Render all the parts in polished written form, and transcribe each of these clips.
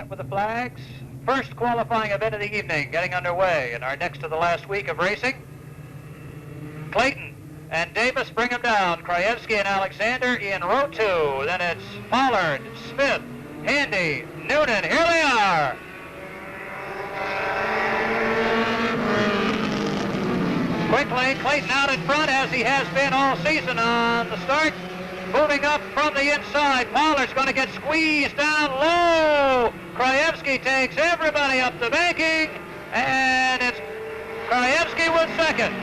with the flags. First qualifying event of the evening getting underway in our next to the last week of racing. Clayton and Davis bring them down. Krajewski and Alexander in row 2. Then it's Pollard, Smith, Handy, Noonan. Here they are. Quickly, Clayton out in front as he has been all season on the start. Moving up from the inside. Pollard's going to get squeezed down low. Krajewski takes everybody up the banking, and it's Krajewski with second.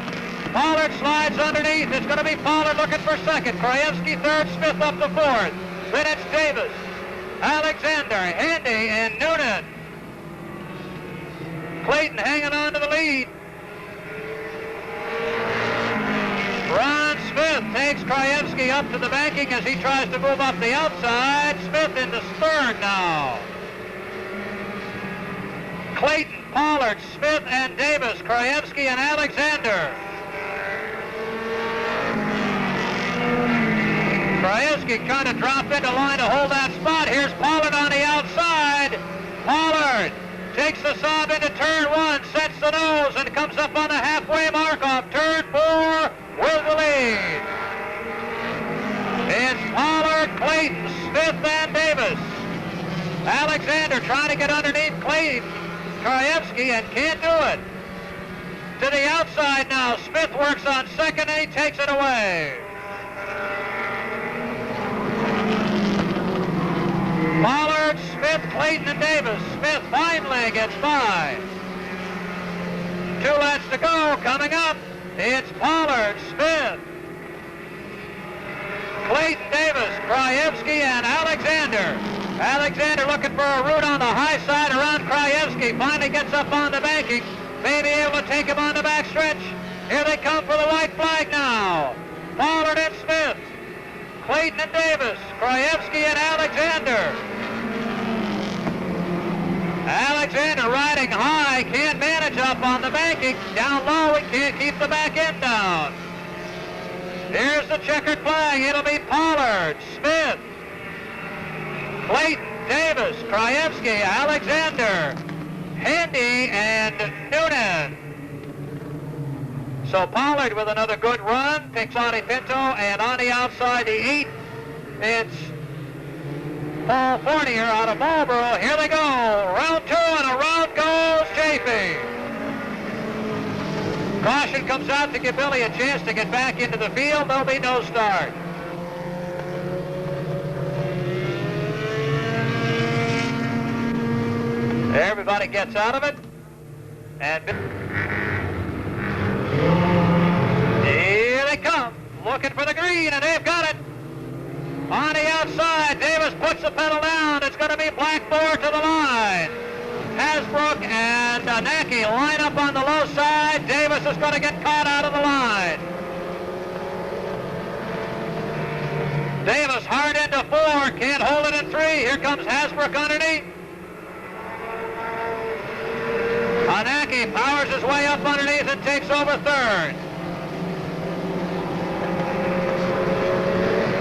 Pollard slides underneath. It's going to be Pollard looking for second. Krajewski third, Smith up to fourth. Then it's Davis, Alexander, Handy, and Noonan. Clayton hanging on to the lead. Ron Smith takes Krajewski up to the banking as he tries to move up the outside. Smith into third now. Clayton, Pollard, Smith, and Davis, Krajewski, and Alexander. Krajewski trying to drop into line to hold that spot. Here's Pollard on the outside. Pollard takes the sob into turn 1, sets the nose, and comes up on the halfway mark off turn 4 with the lead. It's Pollard, Clayton, Smith, and Davis. Alexander trying to get underneath Krajewski and can't do it. To the outside now. Smith works on second and he takes it away. Pollard, Smith, Clayton, and Davis. Smith finally gets by. 2 laps to go. Coming up, it's Pollard, Smith, Clayton, Davis, Krajewski, and Alexander. Alexander looking for a route on the high side around Krajewski. Finally gets up on the banking. May be able to take him on the backstretch. Here they come for the white flag now. Pollard and Smith, Clayton and Davis, Krajewski and Alexander. Alexander riding high, can't manage up on the banking. Down low, he can't keep the back end down. Here's the checkered flag. It'll be Pollard, Smith, Clayton, Davis, Krajewski, Alexander, Handy, and Noonan. So Pollard with another good run, picks Ani Pinto, and on the outside, the 8, it's Paul Fournier out of Marlboro. Here they go. Round 2, and around goes Chafee. Caution comes out to give Billy a chance to get back into the field. There'll be no start. Everybody gets out of it. And here they come. Looking for the green, and they've got it. On the outside, Davis puts the pedal down. It's going to be Blackmore to the line. Hasbrook and Nacke line up on the low side. Davis is going to get caught out of the line. Davis hard into 4, can't hold it in 3. Here comes Hasbrook underneath. Nacke powers his way up underneath and takes over third.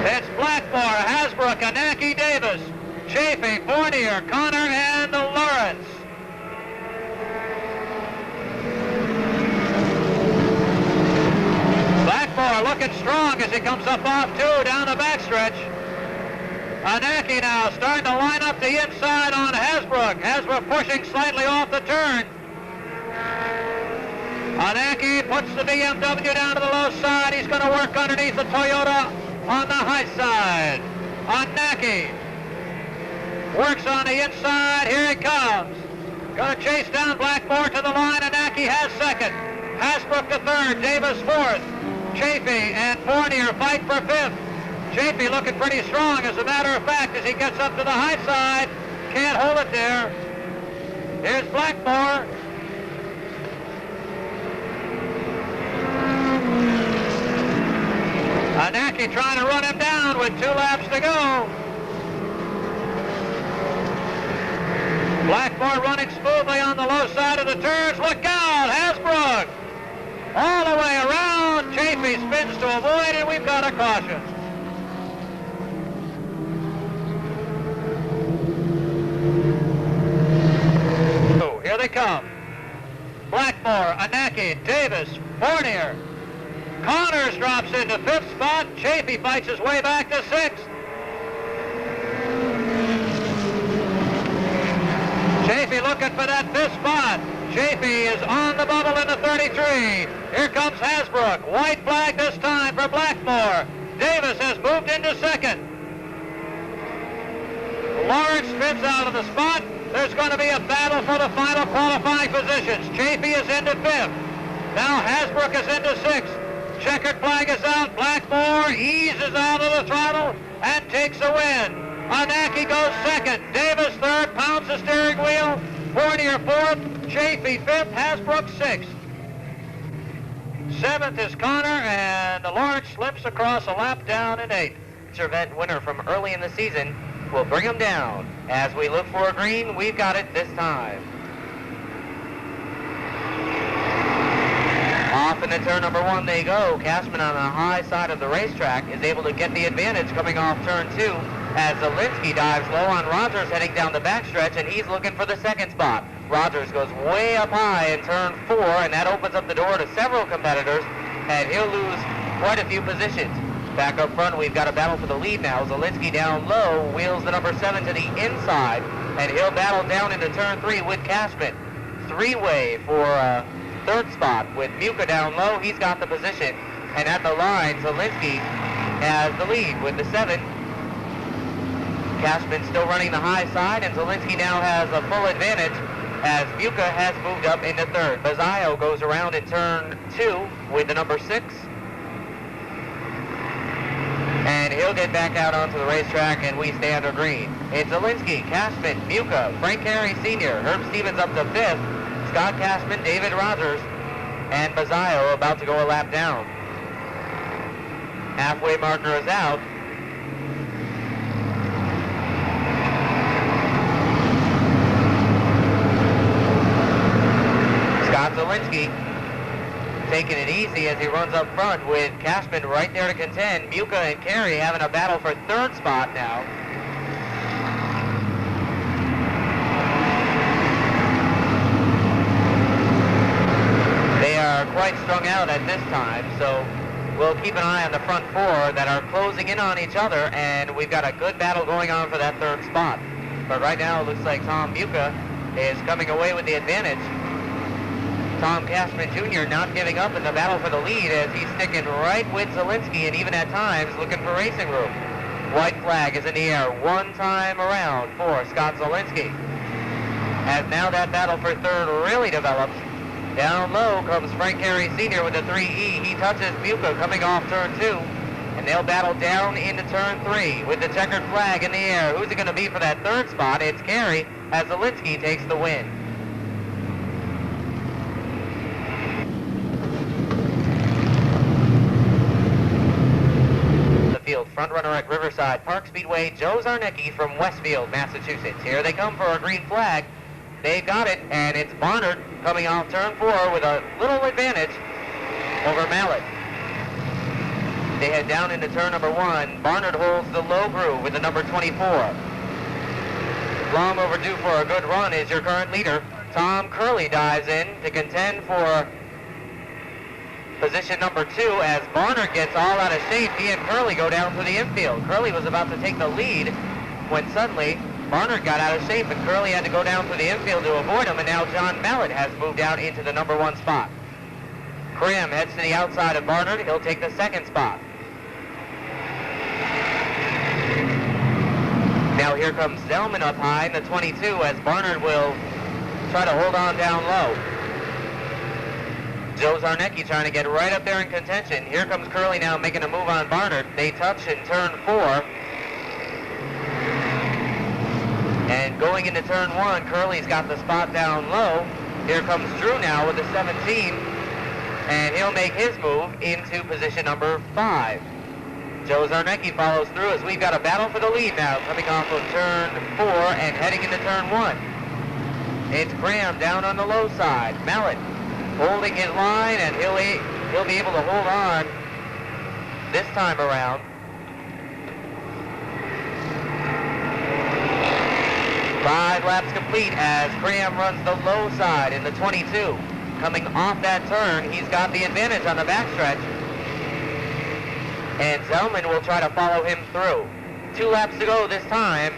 It's Blackmore, Hasbrook, Nacke, Davis, Chafee, Fournier, Connor, and Lawrence. Blackmore looking strong as he comes up off 2 down the backstretch. Nacke now starting to line up the inside on Hasbrook. Hasbrook pushing slightly off the turn. Nacke puts the BMW down to the low side. He's going to work underneath the Toyota on the high side. Nacke works on the inside. Here he comes. Going to chase down Blackmore to the line, and Nacke has second. Hasbrook to third. Davis fourth. Chafee and Fournier fight for fifth. Chafee looking pretty strong, as a matter of fact, as he gets up to the high side. Can't hold it there. Here's Blackmore. Nacke trying to run him down with 2 laps to go. Blackmore running smoothly on the low side of the turns. Look out, Hasbrook! All the way around. Chafee spins to avoid, and we've got a caution. come. Blackmore, Anaki, Davis, Fournier. Connors drops into 5th spot. Chafee fights his way back to 6th. Chafee looking for that 5th spot. Chafee is on the bubble in the 33. Here comes Hasbrook. White flag this time for Blackmore. Davis has moved into 2nd. Lawrence spins out of the spot. There's going to be a battle for the final qualifying positions. Chafee is into 5th. Now Hasbrook is into 6th. Checkered flag is out. Blackmore eases out of the throttle and takes a win. Anaki goes 2nd. Davis 3rd, pounds the steering wheel. Fournier 4th. Chafee 5th. Hasbrook 6th. 7th is Connor, and Lawrence slips across a lap down in 8th. Event winner from early in the season will bring him down. As we look for a green, we've got it this time. Off into turn number 1 they go. Cashman on the high side of the racetrack is able to get the advantage coming off turn 2 as Zielinski dives low on Rogers heading down the backstretch, and he's looking for the 2nd spot. Rogers goes way up high in turn 4, and that opens up the door to several competitors, and he'll lose quite a few positions. Back up front, we've got a battle for the lead now. Zielinski down low, wheels the number 7 to the inside, and he'll battle down into turn 3 with Cashman. Three-way for 3rd spot with Muka down low. He's got the position, and at the line, Zielinski has the lead with the 7. Cashman still running the high side, and Zielinski now has a full advantage as Muka has moved up into 3rd. Bazzaio goes around in turn 2 with the number 6. And he'll get back out onto the racetrack, and we stay under green. It's Zielinski, Cashman, Muka, Frank Carey Sr., Herb Stevens up to 5th, Scott Cashman, David Rogers, and Bazzaio about to go a lap down. Halfway marker is out. Scott Zielinski taking it easy as he runs up front with Cashman right there to contend. Muka and Carey having a battle for 3rd spot now. They are quite strung out at this time, so we'll keep an eye on the front 4 that are closing in on each other, and we've got a good battle going on for that 3rd spot. But right now it looks like Tom Muka is coming away with the advantage. Tom Cashman Jr. not giving up in the battle for the lead as he's sticking right with Zielinski and even at times looking for racing room. White flag is in the air one time around for Scott Zielinski. As now that battle for 3rd really develops. Down low comes Frank Carey Sr. with the 3E. He touches Muka coming off turn 2. And they'll battle down into turn 3 with the checkered flag in the air. Who's it going to be for that 3rd spot? It's Carey as Zielinski takes the win. Front runner at Riverside Park Speedway, Joe Zarnecki from Westfield, Massachusetts. Here they come for a green flag. They've got it, and it's Barnard coming off turn 4 with a little advantage over Mallet. They head down into turn number 1. Barnard holds the low groove with the number 24. Long overdue for a good run is your current leader. Tom Curley dives in to contend for position number 2 as Barnard gets all out of shape. He and Curley go down to the infield. Curley was about to take the lead when suddenly Barnard got out of shape and Curley had to go down to the infield to avoid him, and now John Mallet has moved out into the number 1 spot. Cram heads to the outside of Barnard. He'll take the 2nd spot. Now here comes Zellman up high in the 22 as Barnard will try to hold on down low. Joe Zarnecki trying to get right up there in contention. Here comes Curley now making a move on Barnard. They touch in turn 4. And going into turn 1, Curley's got the spot down low. Here comes Drew now with the 17. And he'll make his move into position number 5. Joe Zarnecki follows through as we've got a battle for the lead now coming off of turn 4 and heading into turn 1. It's Graham down on the low side. Mallet holding his line, and he'll be able to hold on this time around. 5 laps complete as Graham runs the low side in the 22. Coming off that turn, he's got the advantage on the backstretch. And Zellman will try to follow him through. 2 laps to go this time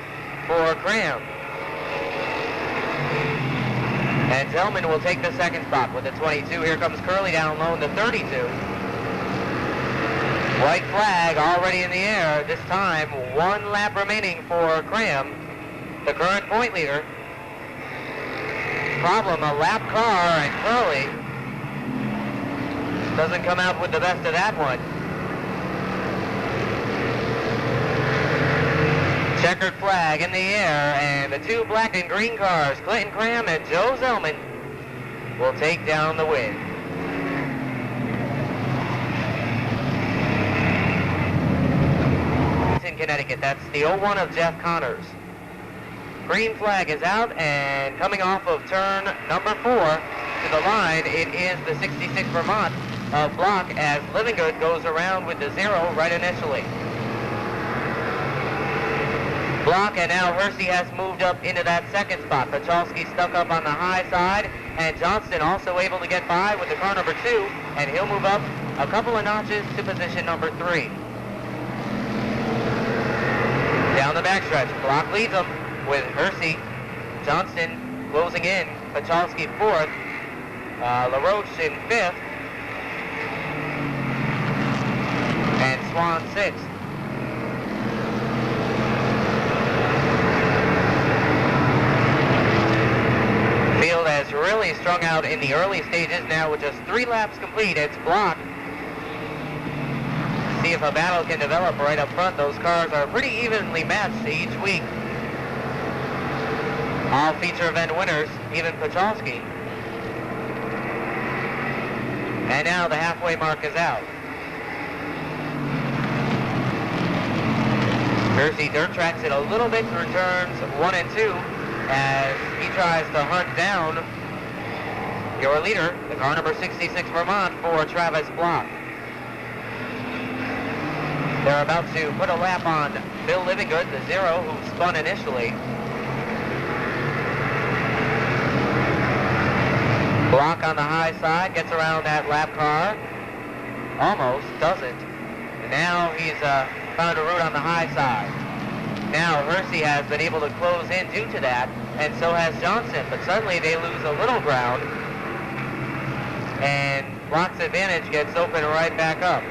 for Graham. And Zellman will take the second spot with the 22. Here comes Curley down low in the 32. White flag already in the air. This time, 1 lap remaining for Graham, the current point leader. Problem, a lap car, and Curley doesn't come out with the best of that one. Checkered flag in the air, and the 2 black and green cars, Clinton Graham and Joe Zellman, will take down the win. In Connecticut, that's the 01 of Jeff Connors. Green flag is out, and coming off of turn number 4 to the line, it is the 66 Vermont of Block as Livingood goes around with the 0 right initially. Block, and now Hersey has moved up into that second spot. Pachalski stuck up on the high side, and Johnston also able to get by with the car number 2, and he'll move up a couple of notches to position number 3. Down the backstretch, Block leads them with Hersey, Johnston closing in, Pachalski 4th, LaRoche in 5th, and Swan 6th. Field has really strung out in the early stages now with just 3 laps complete. It's Block. See if a battle can develop right up front. Those cars are pretty evenly matched each week. All feature event winners, even Pachalski. And now the halfway mark is out. Hersey dirt tracks it a little bit through turns 1 and 2 as he tries to hunt down your leader, the car number 66 Vermont for Travis Block. They're about to put a lap on Bill Livingood, the 0, who spun initially. Block on the high side, gets around that lap car. Almost, doesn't. And now he's found a route on the high side. Now Hersey has been able to close in due to that, and so has Johnson, but suddenly they lose a little ground, and Block's advantage gets open right back up.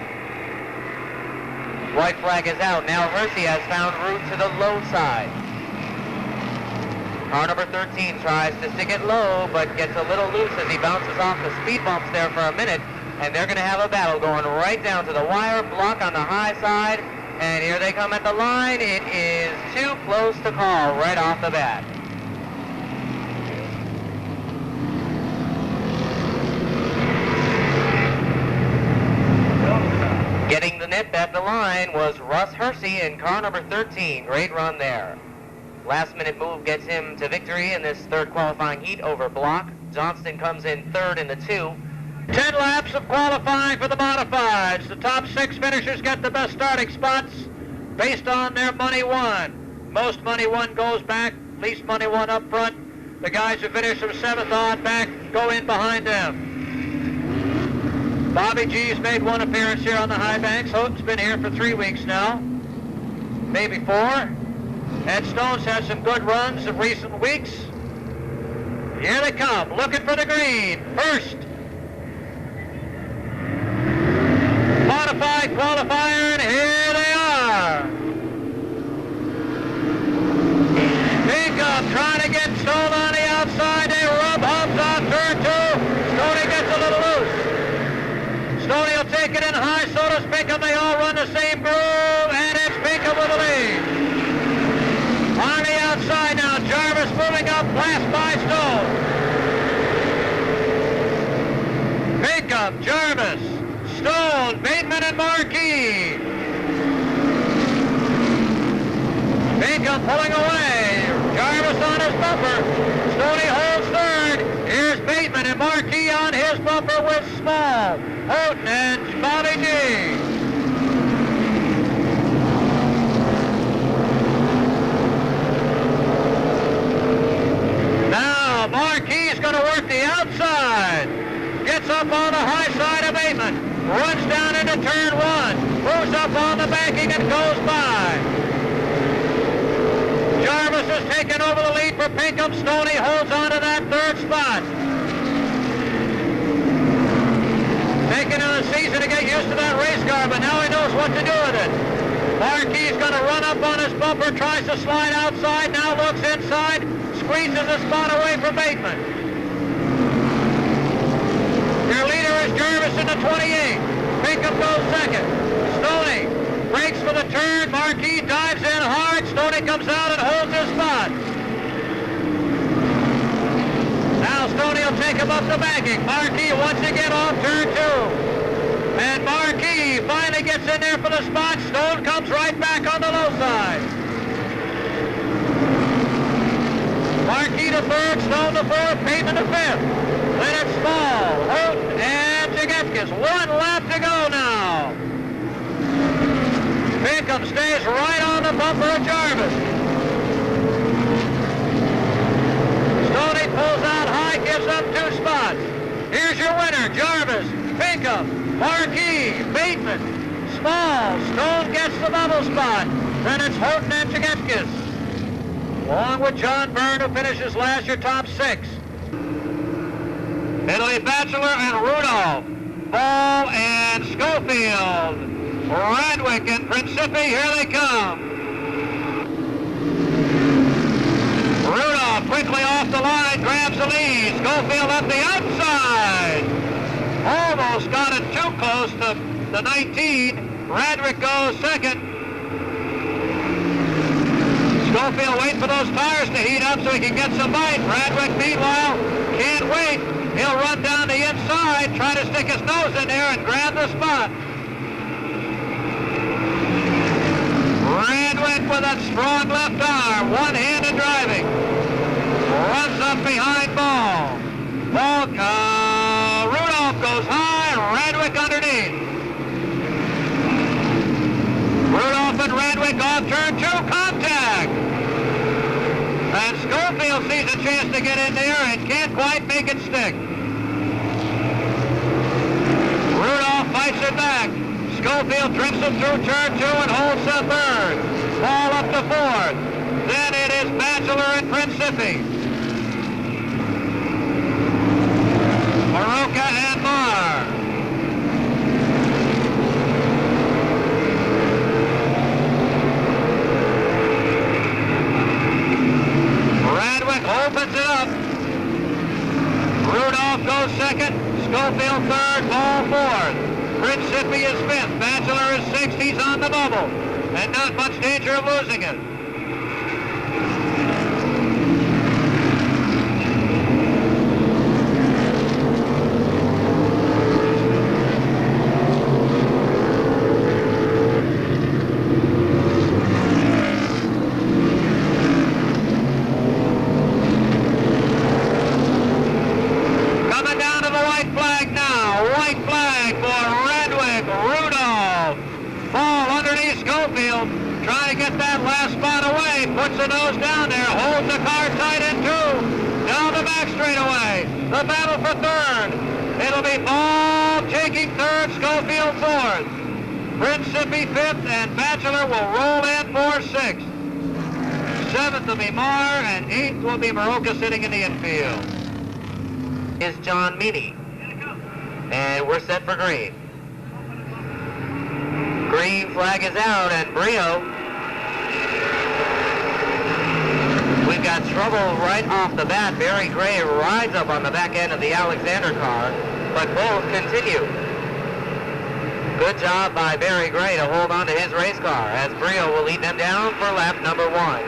White flag is out. Now Hersey has found route to the low side. Car number 13 tries to stick it low, but gets a little loose as he bounces off the speed bumps there for a minute, and they're going to have a battle going right down to the wire. Block on the high side, and here they come at the line. It is too close to call right off the bat. Getting the nip at the line was Russ Hersey in car number 13. Great run there. Last minute move gets him to victory in this third qualifying heat over Block. Johnston comes in 3rd in the 2. 10 laps of qualifying for the modifieds. The top 6 finishers get the best starting spots based on their money won. Most money won goes back, least money won up front. The guys who finish from 7th on back go in behind them. Bobby G's made 1 appearance here on the high banks. Houghton's been here for 3 weeks now, maybe 4. Ed Stone's had some good runs in recent weeks. Here they come, looking for the green. First, modified qualifier, and here they are. Bingham trying to get Stone on the outside. They rub hubs on turn 2. Stoney gets a little loose. Stoney will take it in high, so does Bingham. They all run the same groove, and it's Bingham with the lead. On the outside now, Jarvis moving up, passed by Stone. Bingham, Jarvis, Stone, Bateman, and Marquis. Bingham pulling away. Jarvis on his bumper. Stoney holds 3rd. Here's Bateman and Marquis on his bumper with Small, Houghton, and Bobby G. up on the high side of Bateman, runs down into turn one, moves up on the banking and goes by. Jarvis has taken over the lead for Pinkham. Stoney holds on to that third spot. Taking on a season to get used to that race car, but now he knows what to do with it. Marquis going to run up on his bumper, tries to slide outside, now looks inside, squeezes the spot away from Bateman. Your leader is Jarvis in the 28. Pinkham goes second. Stoney breaks for the turn. Marquis dives in hard. Stoney comes out and holds his spot. Now Stoney will take him up the banking. Marquis once again off turn two. And Marquis finally gets in there for the spot. Stone comes right back on the low side. Marquis to third, Stone to fourth, Bateman to fifth. Then it's Small, Holt, and Jagetskis. One lap to go now. Pinkham stays right on the bumper of Jarvis. Stoney pulls out high, gives up two spots. Here's your winner, Jarvis, Pinkham, Marquis, Bateman, Small. Stone gets the bubble spot. Then it's Houghton and Jagetskis. Along with John Byrne, who finishes last, your top six. It'll be Batchelor and Rudolph, Ball and Schofield, Radwick and Principi, here they come. Rudolph quickly off the line, grabs the lead. Schofield up the outside. Almost got it too close to the 19. Radwick goes second. Schofield waits for those tires to heat up so he can get some bite. Radwick, meanwhile, can't wait. He'll run down the inside, try to stick his nose in there and grab the spot. Radwick with that strong left arm, one-handed driving. Runs up behind Ball. Rudolph goes high, Radwick underneath. Rudolph and Radwick off turn two, contact. And Schofield sees a chance to get in there and can't quite make it stick. Rudolph fights it back. Schofield drifts him through turn two and holds the third. Ball up to fourth. Then it is Batchelor and Principi. Maroka and Marr. Radwick opens it up. Rudolph goes second. Schofield third. Ball fourth. Principi is fifth. Batchelor is sixth. He's on the bubble. And not much danger of losing it. Trying to get that last spot away, puts the nose down there, holds the car tight in two, down the back straightaway, the battle for third. It'll be Ball taking third, Schofield fourth, Principi fifth, and Batchelor will roll in for sixth. Seventh will be Marr, and eighth will be Maroka sitting in the infield. Is John Meany, and we're set for green. Green flag is out, and Brio. We've got trouble right off the bat. Barry Gray rides up on the back end of the Alexander car, but both continue. Good job by Barry Gray to hold on to his race car, as Brio will lead them down for lap number one.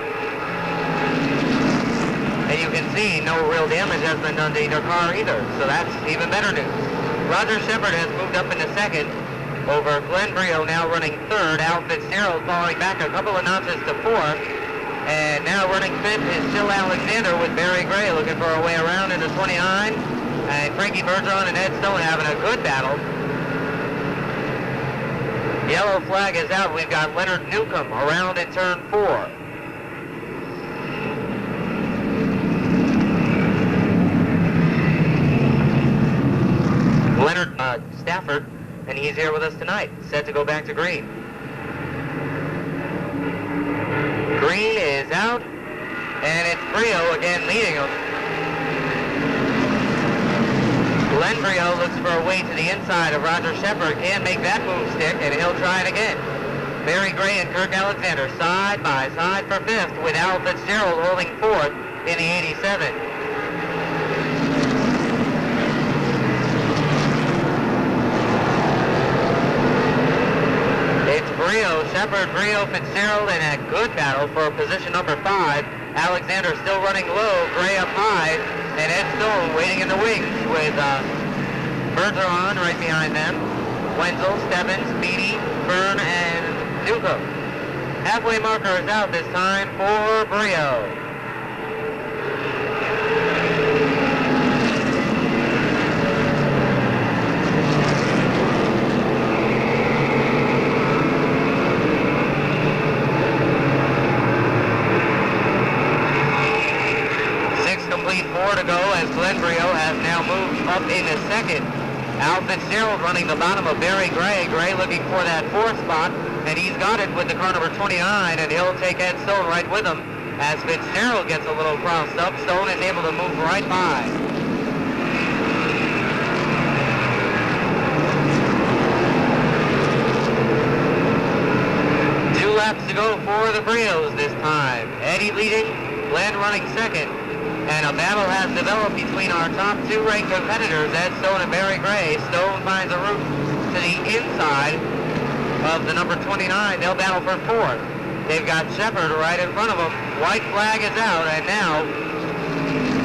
And you can see no real damage has been done to either car either, so that's even better news. Roger Shepard has moved up into second, over Glenn Brio now running third. Al Fitzgerald falling back a couple of notches to fourth. And now running fifth is still Alexander with Barry Gray looking for a way around into 29. And Frankie Bergeron and Ed Stone having a good battle. Yellow flag is out. We've got Leonard Newcomb around in turn 4. he's here with us tonight, set to go back to green. Green is out, and it's Brio again leading him. Glenn Brio looks for a way to the inside of Roger Shepard, can't make that move stick, and he'll try it again. Barry Gray and Kirk Alexander side by side for fifth, with Al Fitzgerald holding fourth in the 87. It's Brio, Shepard, Brio, Fitzgerald in a good battle for position number 5. Alexander still running low, Gray up high, and Ed Stone waiting in the wings with Bergeron right behind them. Wenzel, Stebbins, Beatty, Byrne, and Duco. Halfway marker is out this time for Brio. More to go as Glenn Brio has now moved up into second. Al Fitzgerald running the bottom of Barry Gray. Gray looking for that fourth spot, and he's got it with the car number 29, and he'll take Ed Stone right with him. As Fitzgerald gets a little crossed up, Stone is able to move right by. Two laps to go for the Brios this time. Eddie leading, Glenn running second. And a battle has developed between our top two ranked competitors, Ed Stone and Barry Gray. Stone finds a route to the inside of the number 29. They'll battle for fourth. They've got Shepard right in front of them. White flag is out, and now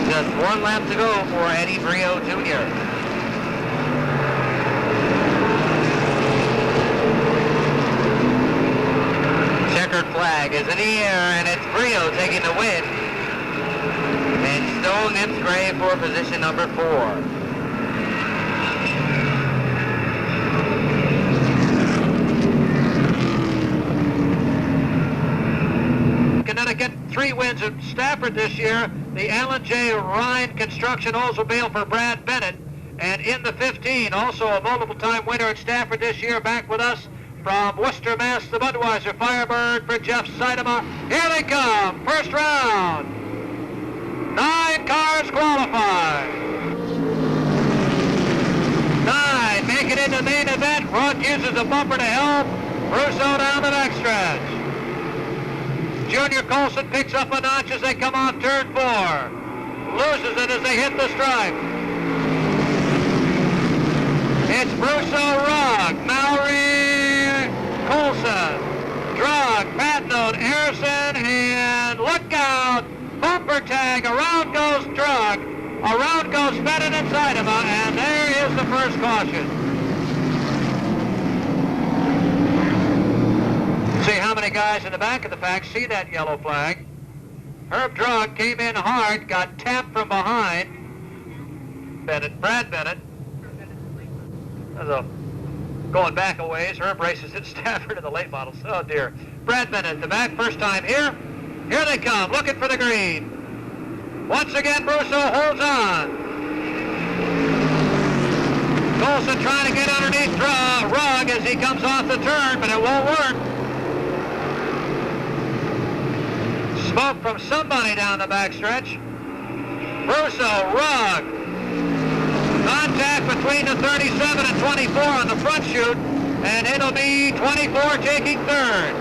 just one lap to go for Eddie Brio Jr. Checkered flag is in the air, and it's Brio taking the win. And Stone nips Gray for position number 4. Connecticut, 3 wins at Stafford this year. The Alan J. Ryan Construction Oldsmobile for Brad Bennett. And in the 15, also a multiple-time winner at Stafford this year, back with us from Worcester, Mass, the Budweiser Firebird for Jeff Seidema. Here they come, first round. 9 cars qualify. 9 make it into the main event. Rod uses a bumper to help Russo down the backstretch. Junior Colson picks up a notch as they come off turn 4. Loses it as they hit the stripe. It's Russo, Rugg, Mowry, Colson, Drug, Patnode, Harrison, and look out! Bumper tag, around goes Drug, around goes Bennett and Seidema, and there is the first caution. See how many guys in the back of the pack see that yellow flag. Herb Drug came in hard, got tapped from behind. Brad Bennett. Going back a ways, Herb races at Stafford in the late models. Oh dear. Brad Bennett, the back, first time here. Here they come, looking for the green. Once again, Russo holds on. Colson trying to get underneath Rugg as he comes off the turn, but it won't work. Smoke from somebody down the backstretch. Russo, Rugg. Contact between the 37 and 24 on the front chute, and it'll be 24 taking third.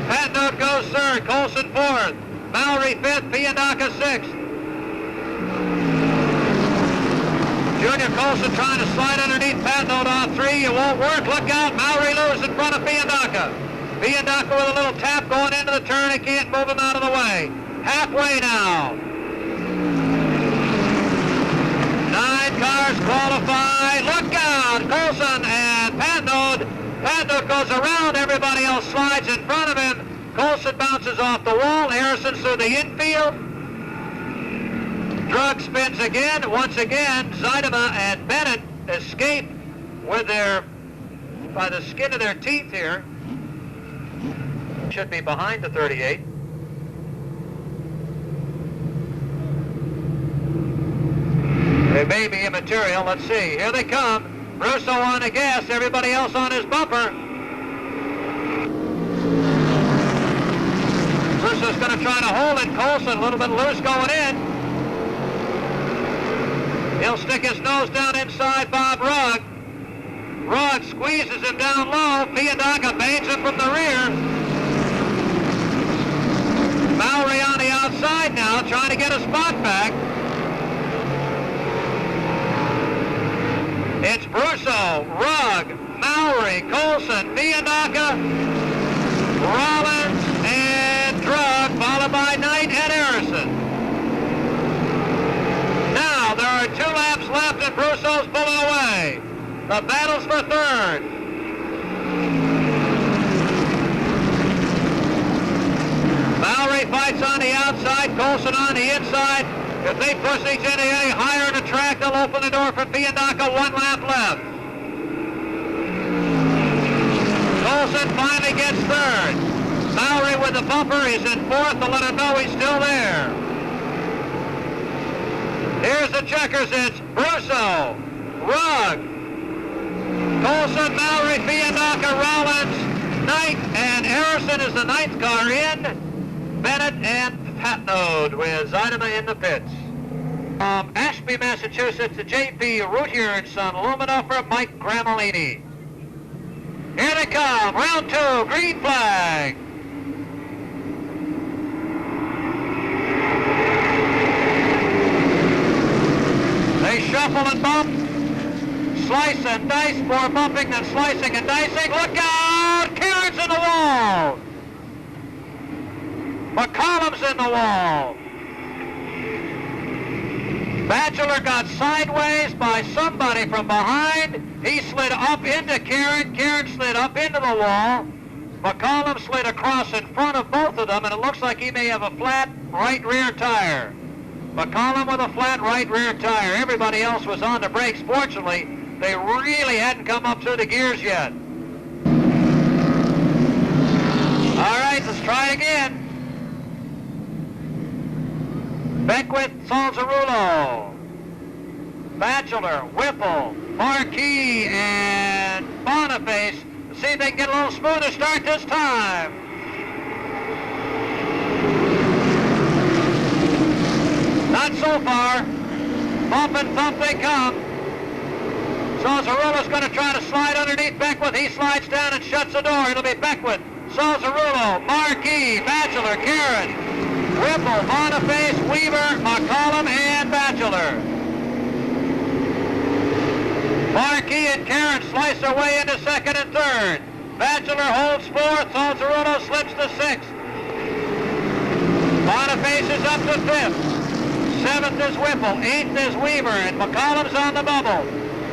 Patnode goes third, Colson fourth, Mowry fifth, Piandaca sixth. Junior Colson trying to slide underneath Patnode off 3. It won't work. Look out, Mowry loose in front of Piandaca. Piandaca with a little tap going into the turn. He can't move him out of the way. Halfway now. 9 cars qualify. Look out, Colson and Patnode. Patnode goes around, everybody else slides in front of him. Colson bounces off the wall, Harrison through the infield. Drug spins again, once again, Seidema and Bennett escape with by the skin of their teeth here. Should be behind the 38. They may be immaterial, let's see, here they come. Russo on the gas, everybody else on his bumper. Russo's going to try to hold it. Coulson a little bit loose going in. He'll stick his nose down inside Bob Rugg. Rugg squeezes him down low. Fiandaca baits him from the rear. Mallory on the outside now, trying to get a spot back. It's Brusso, Rugg, Mallory, Coulson, Fiandaca, Rollins, and Drug, followed by Knight and Harrison. Now there are 2 laps left and Brusso's pulling away. The battle's for third. Mallory fights on the outside, Coulson on the inside. If they push each other any higher in the track, they'll open the door for Fiandaca. 1 lap left. Coulson finally gets third. Mallory with the bumper is in fourth to let him know he's still there. Here's the checkers. It's Brusso, Rugg, Coulson, Mallory, Fiandaca, Rollins, Knight, and Harrison is the 9th car in. Bennett and Patnode with Zinema in the pits. From Ashby, Massachusetts, to J.P. Routier and Son Lumina for Mike Gramellini. Here they come, round 2, green flag. They shuffle and bump, slice and dice, more bumping than slicing and dicing. Look out! Karen's in the wall! McCollum's in the wall. Batchelor got sideways by somebody from behind. He slid up into Karen. Karen slid up into the wall. McCollum slid across in front of both of them, and it looks like he may have a flat right rear tire. McCollum with a flat right rear tire. Everybody else was on the brakes. Fortunately, they really hadn't come up through the gears yet. All right, let's try again. Beckwith, Salzarulo, Batchelor, Whipple, Marquis, and Boniface. Let's see if they can get a little smoother start this time. Not so far. Bump and thump they come. Salzarulo's going to try to slide underneath Beckwith. He slides down and shuts the door. It'll be Beckwith, Salzarulo, Marquis, Batchelor, Karen, Whipple, Boniface, Weaver, McCollum, and Batchelor. Marquis and Karen slice their way into second and third. Batchelor holds fourth. Salzarulo slips to sixth. Boniface is up to fifth. Seventh is Whipple. Eighth is Weaver, and McCollum's on the bubble.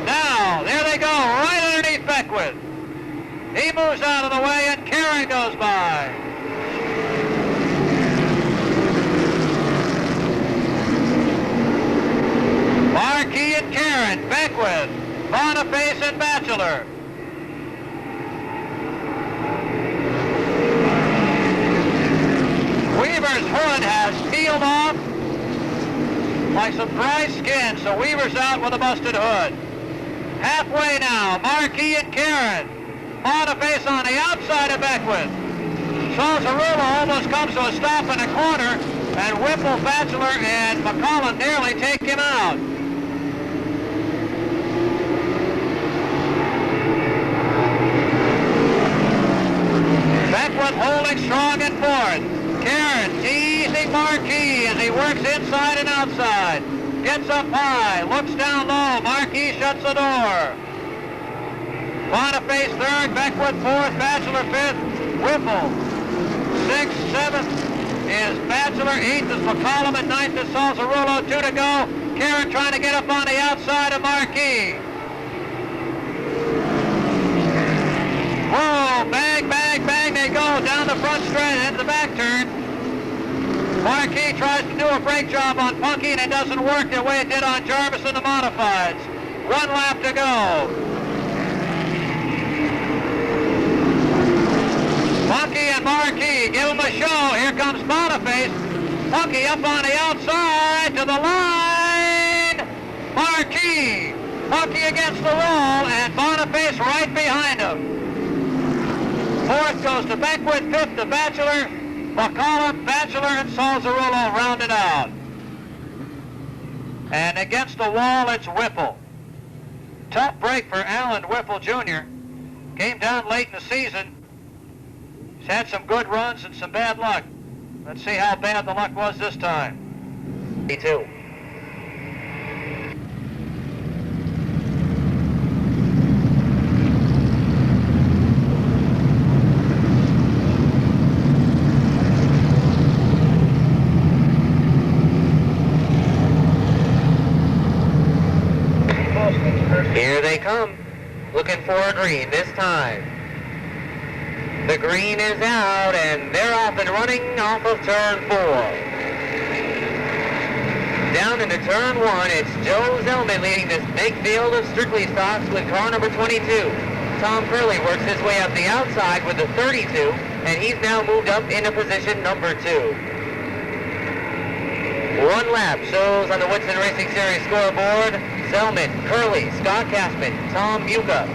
Now, there they go, right underneath Beckwith. He moves out of the way, and Karen goes by. Marquis and Karen, Beckwith, Boniface and Batchelor. Weaver's hood has peeled off like some dry skin, so Weaver's out with a busted hood. Halfway now, Marquis and Karen. Boniface on the outside of Beckwith. Salzarulo almost comes to a stop in the corner, and Whipple, Batchelor, and McCollum nearly take him out. Beckwith holding strong in fourth. Karen teasing Marquis as he works inside and outside. Gets up high, looks down low. Marquis shuts the door. Boniface third, Beckwith fourth, Batchelor fifth, Whipple sixth, seventh is Batchelor, eighth is McCollum, and ninth is Salzarulo. 2 to go. Karen trying to get up on the outside of Marquis. Whoa, bang, bang, bang, they go down the front stretch into the back turn. Marquis tries to do a brake job on Punky, and it doesn't work the way it did on Jarvis in the modifieds. 1 lap to go. Punky and Marquis give him a show. Here comes Boniface. Punky up on the outside to the line. Marquis Hockey against the wall, and Boniface right behind him. Fourth goes to Beckwith, fifth to Batchelor, McCollum, Batchelor, and Salzarullo rounded out. And against the wall, it's Whipple. Tough break for Alan Whipple Jr. Came down late in the season. He's had some good runs and some bad luck. Let's see how bad the luck was this time. Me too. Here they come, looking for a green this time. The green is out, and they're off and running off of turn 4. Down into turn 1, it's Joe Zellman leading this big field of Strictly stocks with car number 22. Tom Curley works his way up the outside with the 32, and he's now moved up into position number 2. One lap shows on the Woodson Racing Series scoreboard. Zellman, Curley, Scott Cashman, Tom Buca.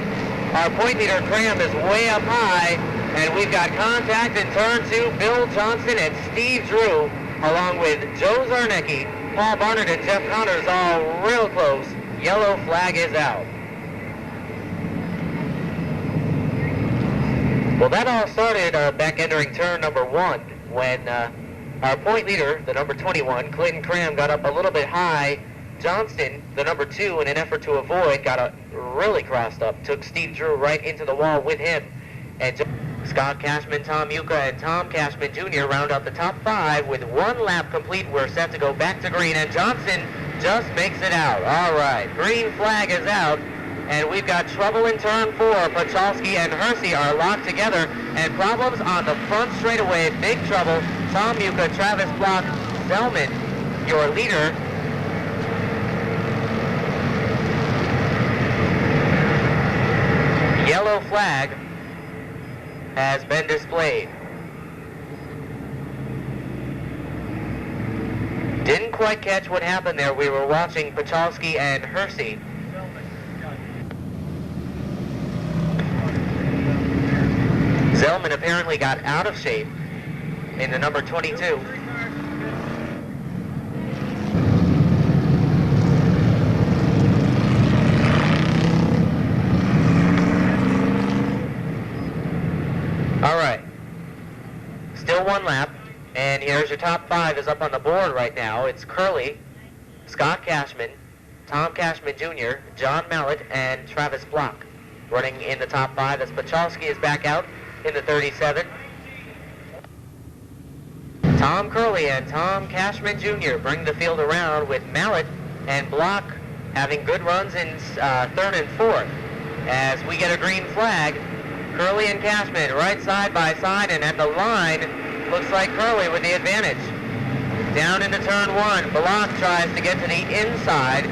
Our point leader, Cram, is way up high, and we've got contact in turn 2, Bill Johnson and Steve Drew, along with Joe Zarnecki, Paul Barnard, and Jeff Connors, all real close. Yellow flag is out. Well, that all started back entering turn number 1 when our point leader, the number 21, Clinton Cram, got up a little bit high. Johnston, the number 2, in an effort to avoid, got really crossed up, took Steve Drew right into the wall with him. And Scott Cashman, Tom Yuka, and Tom Cashman Jr. round out the top 5 with 1 lap complete. We're set to go back to green, and Johnson just makes it out. All right, green flag is out, and we've got trouble in turn 4. Pachalski and Hersey are locked together, and problems on the front straightaway. Big trouble. Tom Yuka, Travis Block, Zellman, your leader. Yellow flag has been displayed. Didn't quite catch what happened there. We were watching Pachalski and Hersey. Zellman apparently got out of shape in the number 22. All right, still 1 lap, and here's your top 5 is up on the board right now. It's Curley, Scott Cashman, Tom Cashman Jr., John Mallett, and Travis Block. Running in the top 5 as Pachalski is back out in the 37. Tom Curley and Tom Cashman Jr. bring the field around with Mallett and Block having good runs in 3rd and 4th. As we get a green flag, Curley and Cashman right side by side, and at the line, looks like Curley with the advantage. Down into turn 1, Block tries to get to the inside.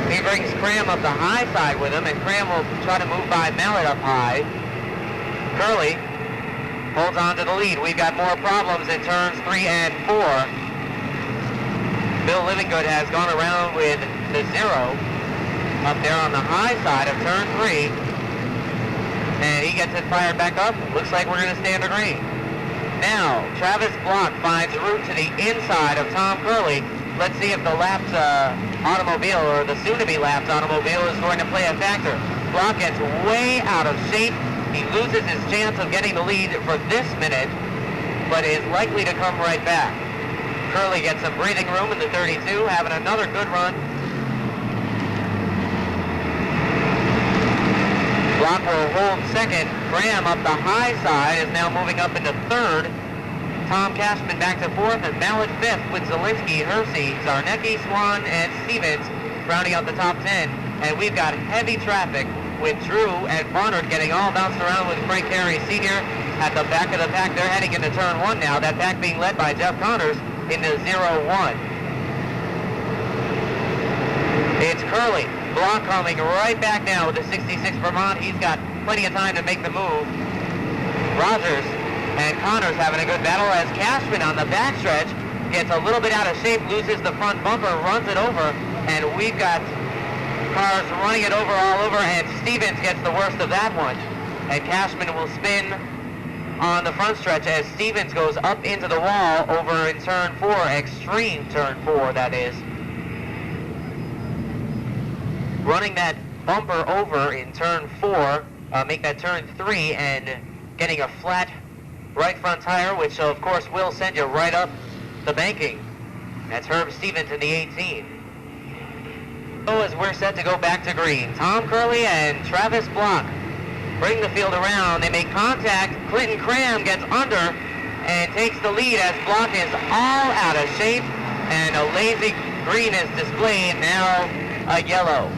He brings Cram up the high side with him, and Cram will try to move by Mallett up high. Curley holds on to the lead. We've got more problems in turns 3 and 4. Bill Livingood has gone around with the 0 up there on the high side of turn 3. And he gets it fired back up. Looks like we're going to stay under green. Now, Travis Block finds route to the inside of Tom Curley. Let's see if the lapped automobile, or the soon-to-be lapped automobile, is going to play a factor. Block gets way out of shape. He loses his chance of getting the lead for this minute, but is likely to come right back. Curley gets some breathing room in the 32, having another good run. Block will hold second. Graham up the high side is now moving up into 3rd. Tom Cashman back to 4th, and Mallett 5th with Zielinski, Hersey, Zarnecki, Swan, and Stevens rounding out the top 10. And we've got heavy traffic with Drew and Barnard getting all bounced around with Frank Carey Sr. at the back of the pack. They're heading into turn 1 now. That pack being led by Jeff Connors into 0-1. It's Curley. Block coming right back now with the 66 Vermont. He's got plenty of time to make the move. Rogers and Connors having a good battle as Cashman on the backstretch gets a little bit out of shape, loses the front bumper, runs it over, and we've got Cars running it over all over, and Stevens gets the worst of that one. And Cashman will spin on the front stretch as Stevens goes up into the wall over in turn 4, extreme turn 4 that is. Running that bumper over in turn 4, make that turn 3, and getting a flat right front tire, which of course will send you right up the banking. That's Herb Stevens in the 18. So as we're set to go back to green, Tom Curley and Travis Block bring the field around. They make contact. Clinton Cram gets under and takes the lead as Block is all out of shape, and a lazy green is displayed, now a yellow.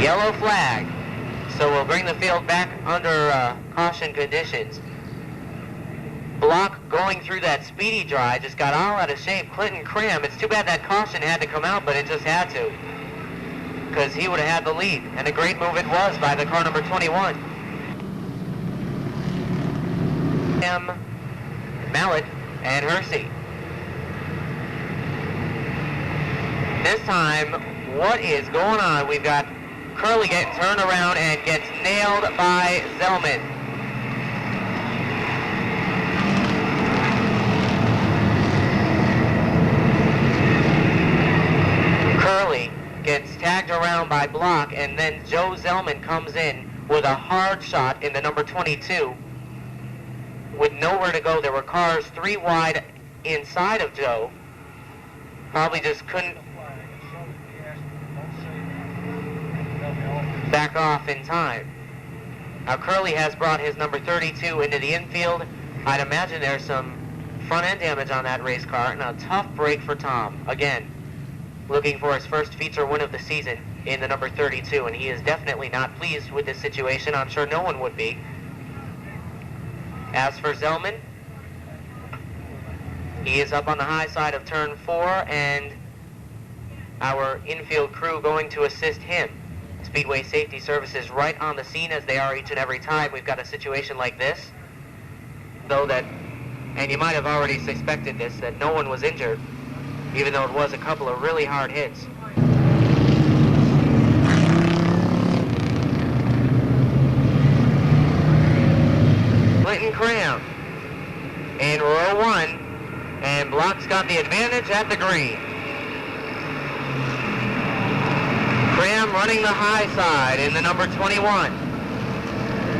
Yellow flag. So we'll bring the field back under caution conditions. Block going through that speedy dry just got all out of shape. Clinton Cram, it's too bad that caution had to come out, but it just had to, because he would have had the lead, and a great move it was by the car number 21. Mallet and Hersey. This time, what is going on? We've got Curley getting turned around and gets nailed by Zellman. Curley gets tagged around by Block, and then Joe Zellman comes in with a hard shot in the number 22 with nowhere to go. There were cars 3 wide inside of Joe. Probably just couldn't back off in time. Now Curley has brought his number 32 into the infield. I'd imagine there's some front end damage on that race car, and a tough break for Tom. Again, looking for his first feature win of the season in the number 32, and he is definitely not pleased with this situation. I'm sure no one would be. As for Zellman, he is up on the high side of turn 4, and our infield crew going to assist him. Speedway Safety Services right on the scene, as they are each and every time we've got a situation like this. Though that, and you might have already suspected this, that no one was injured, even though it was a couple of really hard hits. Clinton Cram in row 1, and Block's got the advantage at the green. Cram running the high side in the number 21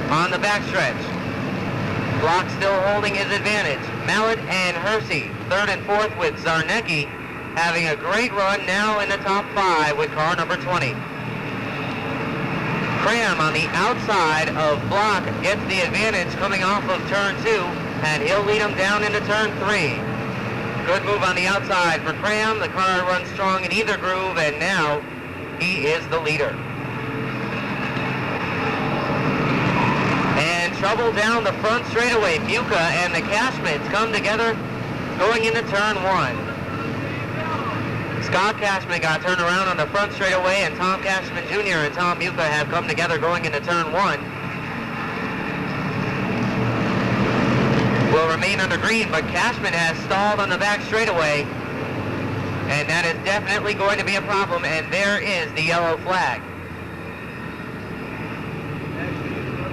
on the backstretch. Block still holding his advantage. Mallet and Hersey, 3rd and 4th, with Zarnecki having a great run now in the top 5 with car number 20. Cram on the outside of Block gets the advantage coming off of turn 2, and he'll lead him down into turn 3. Good move on the outside for Cram. The car runs strong in either groove, and now he is the leader. And trouble down the front straightaway. Buca and the Cashmans come together going into turn 1. Scott Cashman got turned around on the front straightaway, and Tom Cashman Jr. and Tom Buca have come together going into turn 1. Will remain under green, but Cashman has stalled on the back straightaway, and that is definitely going to be a problem, and there is the yellow flag.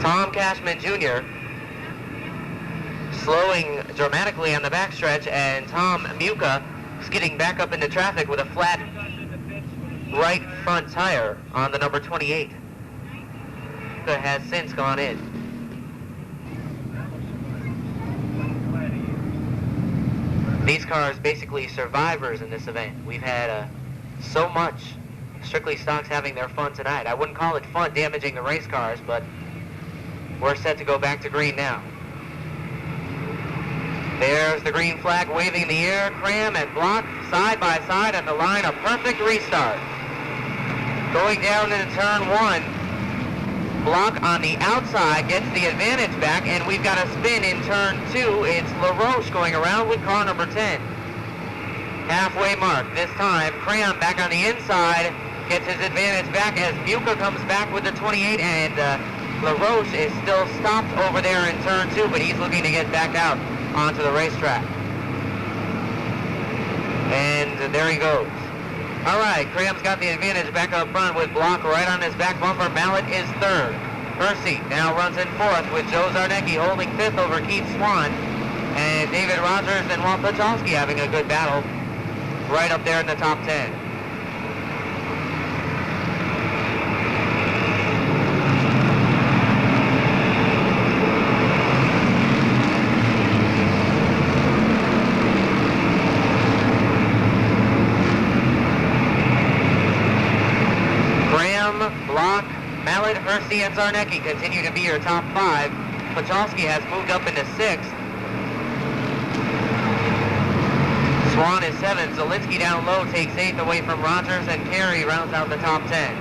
Tom Cashman Jr. slowing dramatically on the backstretch, and Tom Buca skidding back up into traffic with a flat right front tire on the number 28. Buca has since gone in. These cars basically survivors in this event. We've had so much Strictly Stocks having their fun tonight. I wouldn't call it fun damaging the race cars, but we're set to go back to green now. There's the green flag waving in the air. Cram and Block side by side on the line. A perfect restart. Going down into turn 1. Block on the outside gets the advantage back, and we've got a spin in turn 2. It's LaRoche going around with car number 10. Halfway mark. This time, Cram back on the inside gets his advantage back as Buca comes back with the 28, and LaRoche is still stopped over there in turn 2, but he's looking to get back out onto the racetrack. And there he goes. All right, Graham's got the advantage back up front with Block right on his back bumper. Mallet is third. Hersey now runs in fourth with Joe Zarnecki holding fifth over Keith Swan. And David Rogers and Walt Pachowski having a good battle right up there in the top 10. Block, Mallet, Hersey, and Zarnecki continue to be your top 5. Pachowski has moved up into 6th. Swan is 7th. Zielinski down low takes 8th away from Rogers, and Carey rounds out the top 10.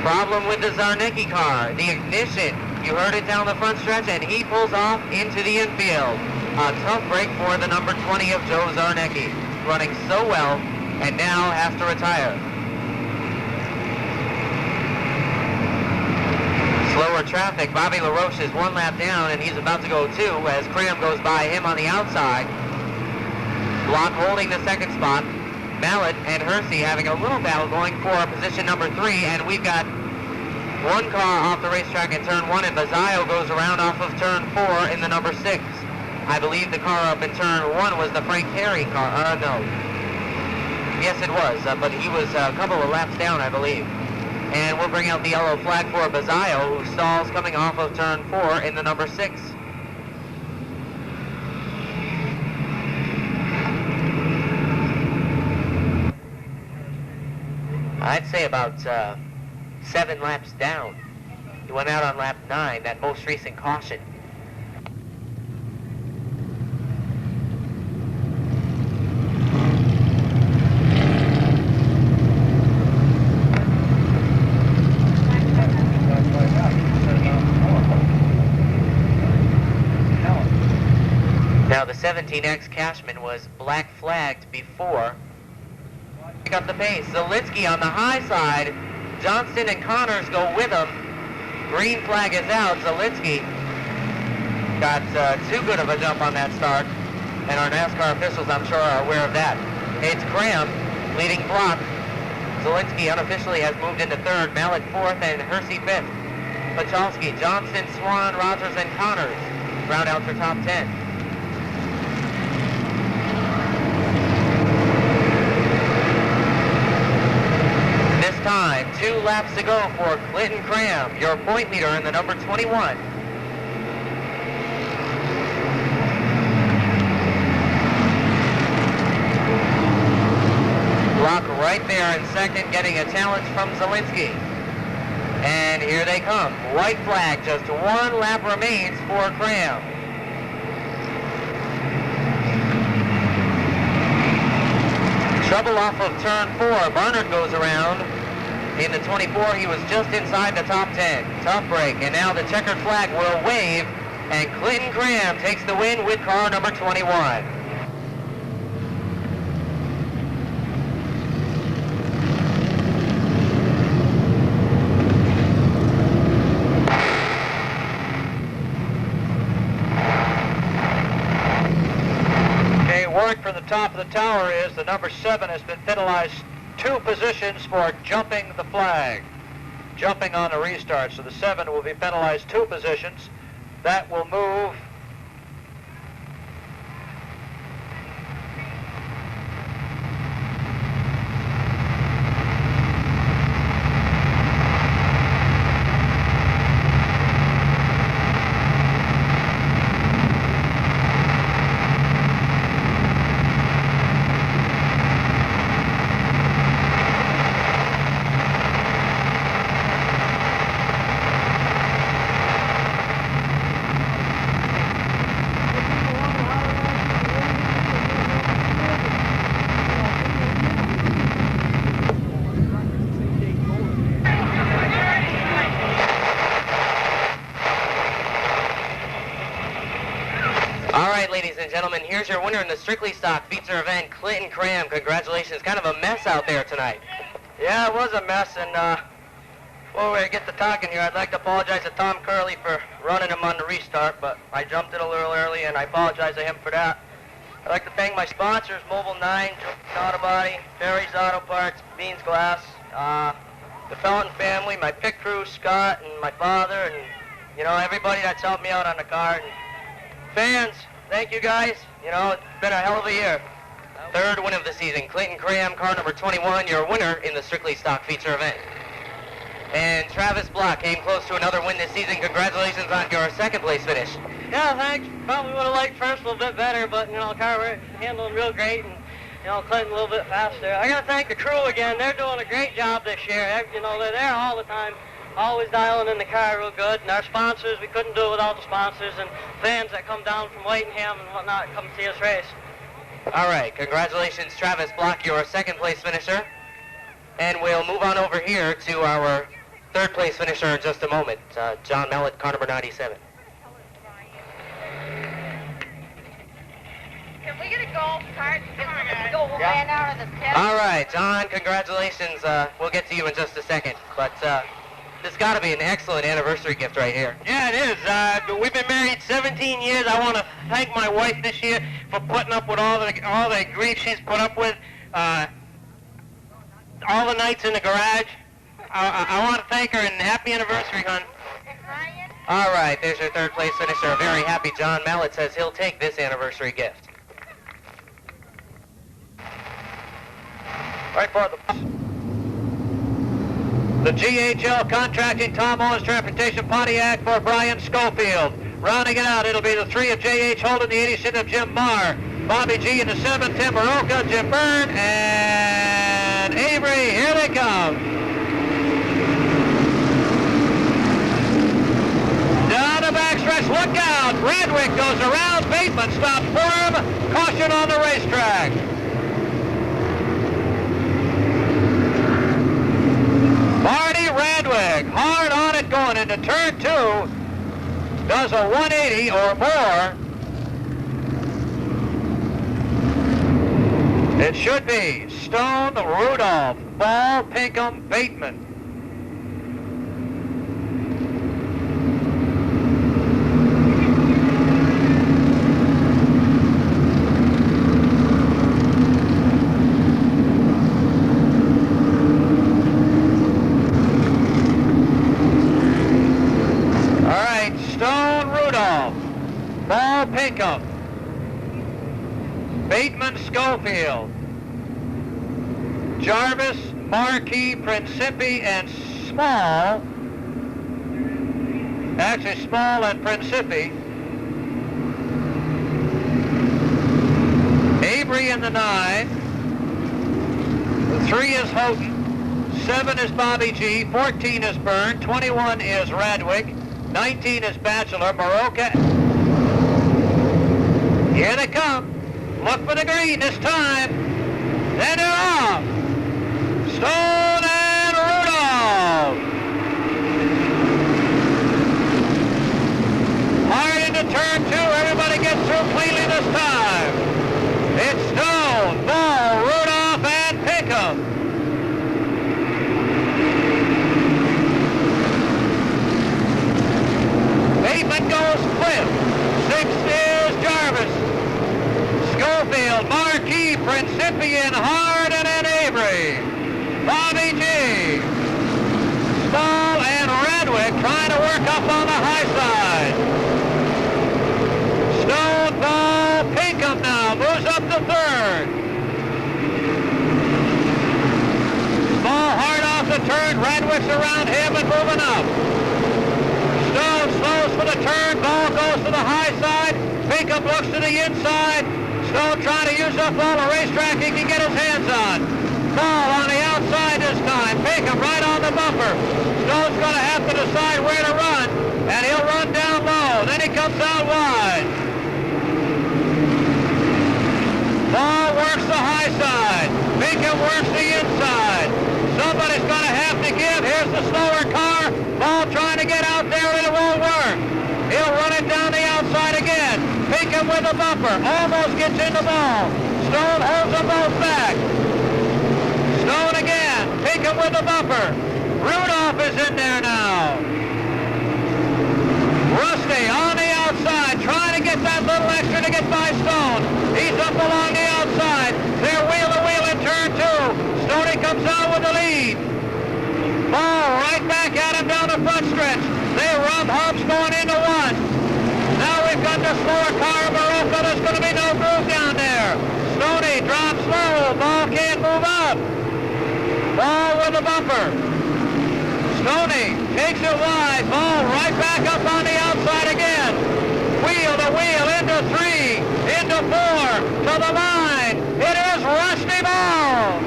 Problem with the Zarnecki car, the ignition. You heard it down the front stretch, and he pulls off into the infield. A tough break for the number 20 of Joe Zarnecki, running so well, and now has to retire. Slower traffic. Bobby LaRoche is 1 lap down, and he's about to go 2 as Cram goes by him on the outside. Block holding the 2nd spot. Mallet and Hersey having a little battle going for position number 3, and we've got one car off the racetrack in turn 1, and Bazzaio goes around off of turn 4 in the number 6. I believe the car up in turn 1 was the Frank Terry car. No. Yes, it was, but he was a couple of laps down, I believe. And we'll bring out the yellow flag for Bazzaio, who stalls coming off of turn 4 in the number 6. I'd say about 7 laps down. He went out on lap 9, that most recent caution. Now the 17X Cashman was black flagged before. Pick up the pace. Zielinski on the high side. Johnston and Connors go with him. Green flag is out. Zielinski got too good of a jump on that start. And our NASCAR officials, I'm sure, are aware of that. It's Graham leading Block. Zielinski unofficially has moved into 3rd. Mallet 4th and Hersey 5th. Pachowski, Johnston, Swan, Rogers, and Connors round out their top 10. Time, 2 laps to go for Clinton Cram, your point leader in the number 21. Block right there in 2nd, getting a challenge from Zielinski. And here they come. White flag, just 1 lap remains for Cram. Trouble off of turn 4. Barnard goes around. In the 24, he was just inside the top 10. Tough break, and now the checkered flag will wave, and Clinton Cram takes the win with car number 21. Okay, word from the top of the tower is the number 7 has been penalized 2 positions for jumping the flag, jumping on the restart. So the 7 will be penalized 2 positions. That will move Gentlemen, here's your winner in the Strictly Stock feature event, Clinton Cram. Congratulations. Kind of a mess out there tonight. Yeah, it was a mess, and before we get to talking here, I'd like to apologize to Tom Curley for running him on the restart, but I jumped it a little early, and I apologize to him for that. I'd like to thank my sponsors, Mobile 9, Auto Body, Ferry's Auto Parts, Beans Glass, the Felton family, my pit crew, Scott, and my father, and, you know, everybody that's helped me out on the car. And fans, thank you guys. You know, it's been a hell of a year. Third win of the season, Clayton Cram, car number 21, your winner in the Strictly Stock feature event. And Travis Block came close to another win this season. Congratulations on your second place finish. Yeah, thanks. Probably would have liked first a little bit better, but, you know, the car was handling real great, and, you know, Clinton a little bit faster. I got to thank the crew again. They're doing a great job this year. You know, they're there all the time, always dialing in the car real good. And our sponsors, we couldn't do it without the sponsors, and fans that come down from Whitingham and whatnot come see us race. All right, congratulations, Travis Block, your second place finisher. And we'll move on over here to our third place finisher in just a moment, John Mallett, car number 97. Can we get a golf cart? We'll ran out of the pit. All right, John, congratulations. We'll get to you in just a second. But this got to be an excellent anniversary gift right here. Yeah, it is. We've been married 17 years. I want to thank my wife this year for putting up with all the grief she's put up with. All the nights in the garage. I want to thank her, and happy anniversary, hon. All right, there's your third place finisher. Very happy John Mallett says he'll take this anniversary gift. Right for The GHL Contracting Tom Owens Transportation Pontiac for Brian Schofield. Rounding it out, it'll be the 3 of J.H. Holden, the 86 of Jim Marr, Bobby G in the 7, Tim Baroka, Jim Byrne, and Avery. Here they come. Down the backstretch, look out. Radwick goes around, Bateman stops for him. Caution on the racetrack. Marty Radwick, hard on it going into turn 2, does a 180 or more. It should be Stone, Rudolph, Ball, Pinkham, Bateman. Pinkham, Bateman, Schofield, Jarvis, Markey, Principi, and Small. Actually, Small and Principi. Avery in the 9. The 3 is Houghton. 7 is Bobby G. 14 is Byrne. 21 is Radwick. 19 is Batchelor. Baroka. Here they come. Look for the green this time. Then they're off. Stone and Rudolph. Hard into turn 2. Everybody gets through cleanly this time. It's Stone, Ball, Rudolph, and Pinkham. Bateman goes Cliff. 6 is Jarvis. Schofield, Markey, Principian, Hard, and then Avery. Bobby G. Small and Radwick trying to work up on the high side. Stone, Ball, Pinkham now moves up to 3rd. Small hard off the turn. Radwick's around him and moving up. Stone slows for the turn. Ball goes to the high side. Pinkham looks to the inside. Stone trying to use up all the racetrack he can get his hands on. Ball on the outside this time. Pinkham right on the bumper. Stone's going to have to decide where to run, and he'll run down low. Then he comes out wide. Ball works the high side. Pinkham works the inside. Somebody's going to have to give. Here's the slower car. Ball trying to get out there, and it won't work. He'll run it down the outside again. Pinkham with a bumper. Almost gets in the ball. Stone holds them both back. Stone again. Pinkham with a bumper. Rudolph is in there now. Rusty on the outside trying to get that little extra to get by Stone. He's up into 4, to the line. It is Rusty Ball.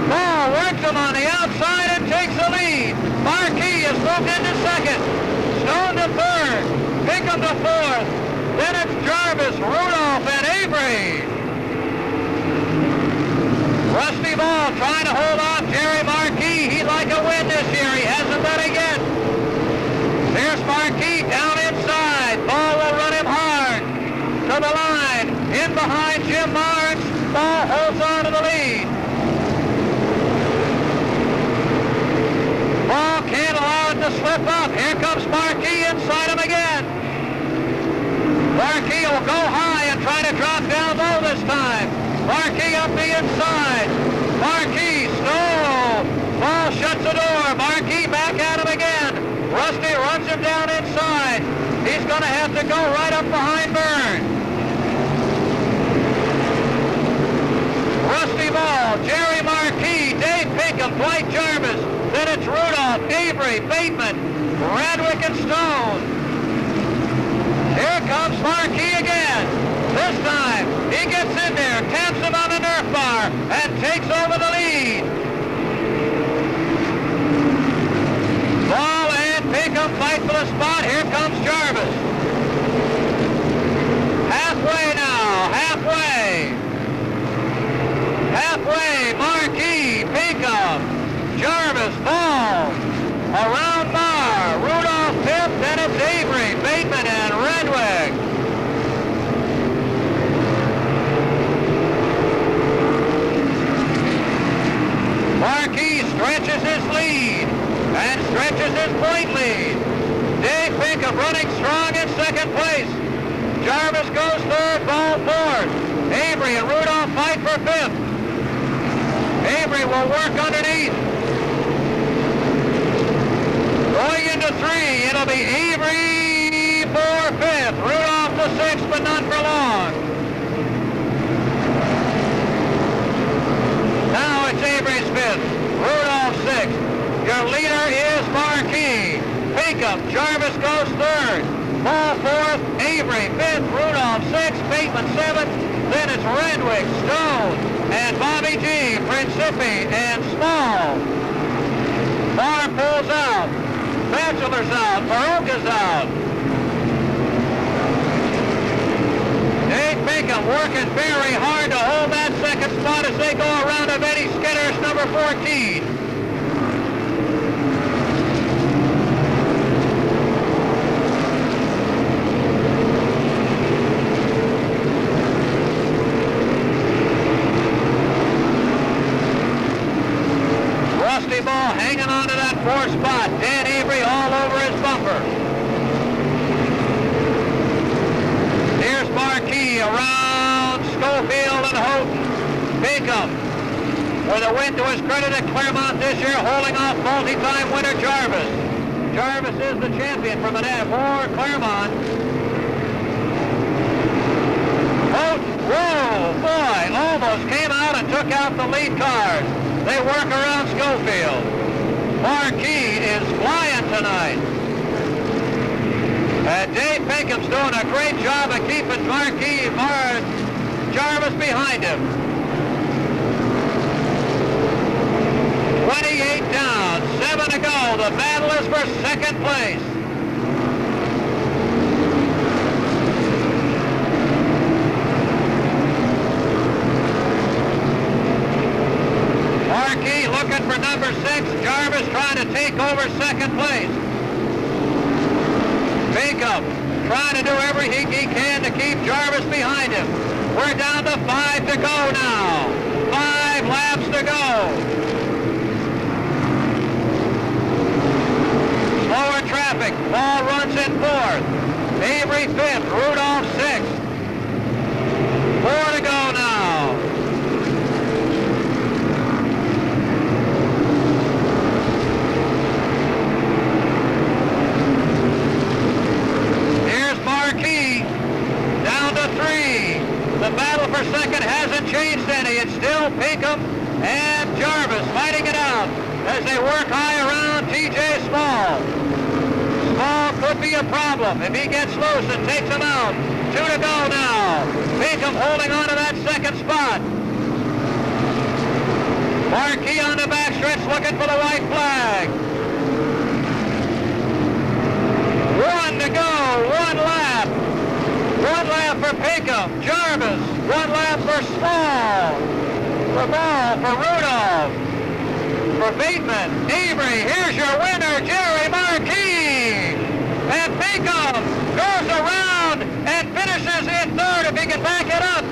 Ball works him on the outside and takes the lead. Marquis is moved into 2nd. Stone to 3rd. Pinkham to 4th. Then it's Jarvis, Rudolph, and Avery. Rusty Ball trying to hold off Jerry Marquis. He'd like a win this year. He hasn't done it yet. There's Marquis down inside. Ball will run him hard. To the line. In behind Jim Marks. Ball holds on to the lead. Ball can't allow it to slip up. Here comes Marquis inside him again. Marquis will go high and try to drop down low this time. Marquis up the inside. Marquis, no. Ball shuts the door. Marquis back at him again. Rusty runs him down inside. He's going to have to go right up behind Byrne. Rusty Ball, Jerry Marquis, Dave Pinkham, Dwight Jarvis. Then it's Rudolph, Avery, Bateman, Radwick, and Stone. Here comes Marquis again. This time, he gets in there, taps him on the Nerf bar, and takes over the lead. Ball and Pinkham fight for the spot. Here comes Jarvis. Halfway now, halfway. Halfway, Marquis, Pinkham, Jarvis, Ball, around Marr, Rudolph 5th, then it's Avery, Bateman, and Redwig. Marquis stretches his lead and stretches his point lead. Dave Pinkham running strong in 2nd place. Jarvis goes 3rd, Ball 4th. Avery and Rudolph fight for 5th. Avery will work underneath. Going into 3, it'll be Avery for 5th, Rudolph to 6th, but not for long. Now it's Avery's 5th, Rudolph 6th. Your leader is Marquis. Pinkham, Jarvis goes 3rd. Ball 4th, Avery 5th, Rudolph 6th, Bateman 7th. Then it's Redwick, Stone, and Bobby G, Principi, and Small. Barr pulls out. Bachelor's out. Baroka's out. Dave Pinkham working very hard to hold that 2nd spot as they go around of Eddie Skinner's number 14. Rusty Ball hanging on to that 4th spot. Dan Avery all over his bumper. Here's Marquis around Schofield and Houghton. Pinkham, with a win to his credit at Claremont this year, holding off multi-time winner Jarvis. Jarvis is the champion for Claremont. Houghton, whoa, boy, almost came out and took out the lead cars. They work around Schofield. Marquis is flying tonight. Dave Pinkham's doing a great job of keeping Jarvis behind him. 28 down, 7 to go. The battle is for 2nd place. Marquis looking for number 6. Jarvis trying to take over 2nd place. Pinkham trying to do everything he can to keep Jarvis behind him. We're down to 5 to go now. 5 laps to go. Slower traffic. Ball runs in 4th. Avery 5th. Rudolph 6th. 4 to go now. Marquis down to 3. The battle for 2nd hasn't changed any. It's still Pinkham and Jarvis fighting it out as they work high around T.J. Small. Small could be a problem if he gets loose and takes him out. 2 to go now. Pinkham holding on to that second spot. Marquis on the backstretch looking for the white flag. 1 to go, 1 lap. 1 lap for Pinkham, Jarvis, 1 lap for Small, for Ball, for Rudolph, for Bateman, Avery. Here's your winner, Jerry Marquis. And Pinkham goes around and finishes in third if he can back it up.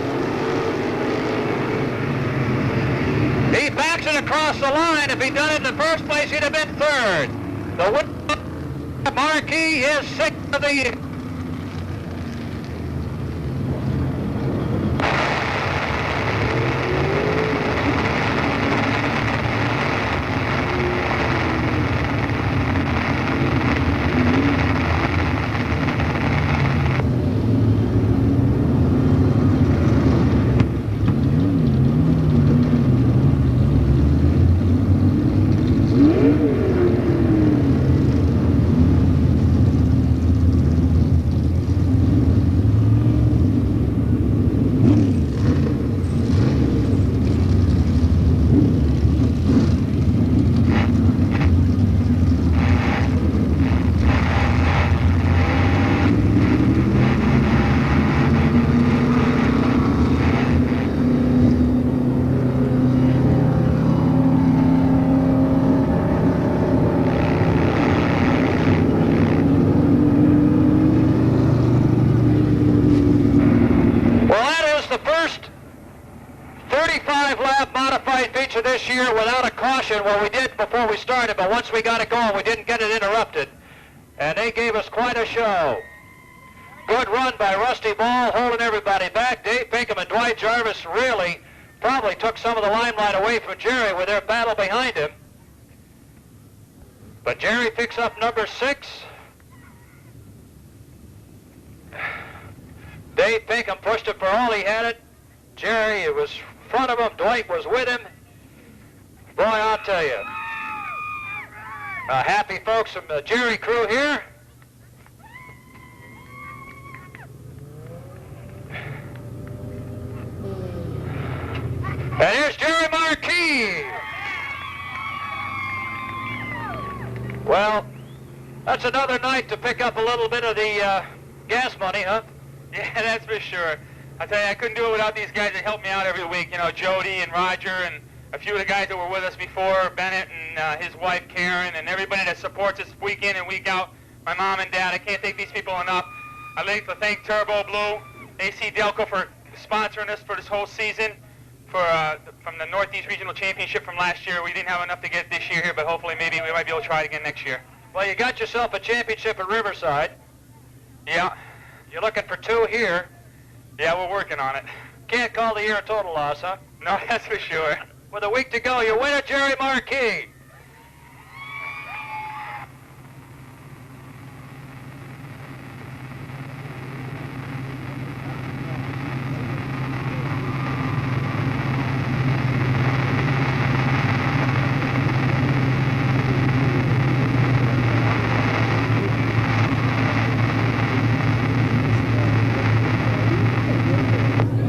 He backs it across the line. If he'd done it in the first place, he'd have been third. The winner, Marquis, is 6th of the year. This year without a caution. Well, we did before we started, but once we got it going, we didn't get it interrupted. And they gave us quite a show. Good run by Rusty Ball, holding everybody back. Dave Pinkham and Dwight Jarvis really probably took some of the limelight away from Jerry with their battle behind him. But Jerry picks up number 6. Dave Pinkham pushed it for all he had it. Jerry was in front of him. Dwight was with him. Boy, I'll tell you. Happy folks from the Jerry crew here. And here's Jerry Marquis. Well, that's another night to pick up a little bit of the gas money, huh? Yeah, that's for sure. I tell you, I couldn't do it without these guys that help me out every week. You know, Jody and Roger and a few of the guys that were with us before, Bennett and his wife Karen, and everybody that supports us week in and week out. My mom and dad, I can't thank these people enough. I'd like to thank Turbo Blue, AC Delco for sponsoring us for this whole season, from the Northeast Regional Championship from last year. We didn't have enough to get this year here, but hopefully maybe we might be able to try it again next year. Well, you got yourself a championship at Riverside. Yeah. You're looking for 2 here. Yeah, we're working on it. Can't call the year a total loss, huh? No, that's for sure. With a week to go, your winner, Jerry Marquis.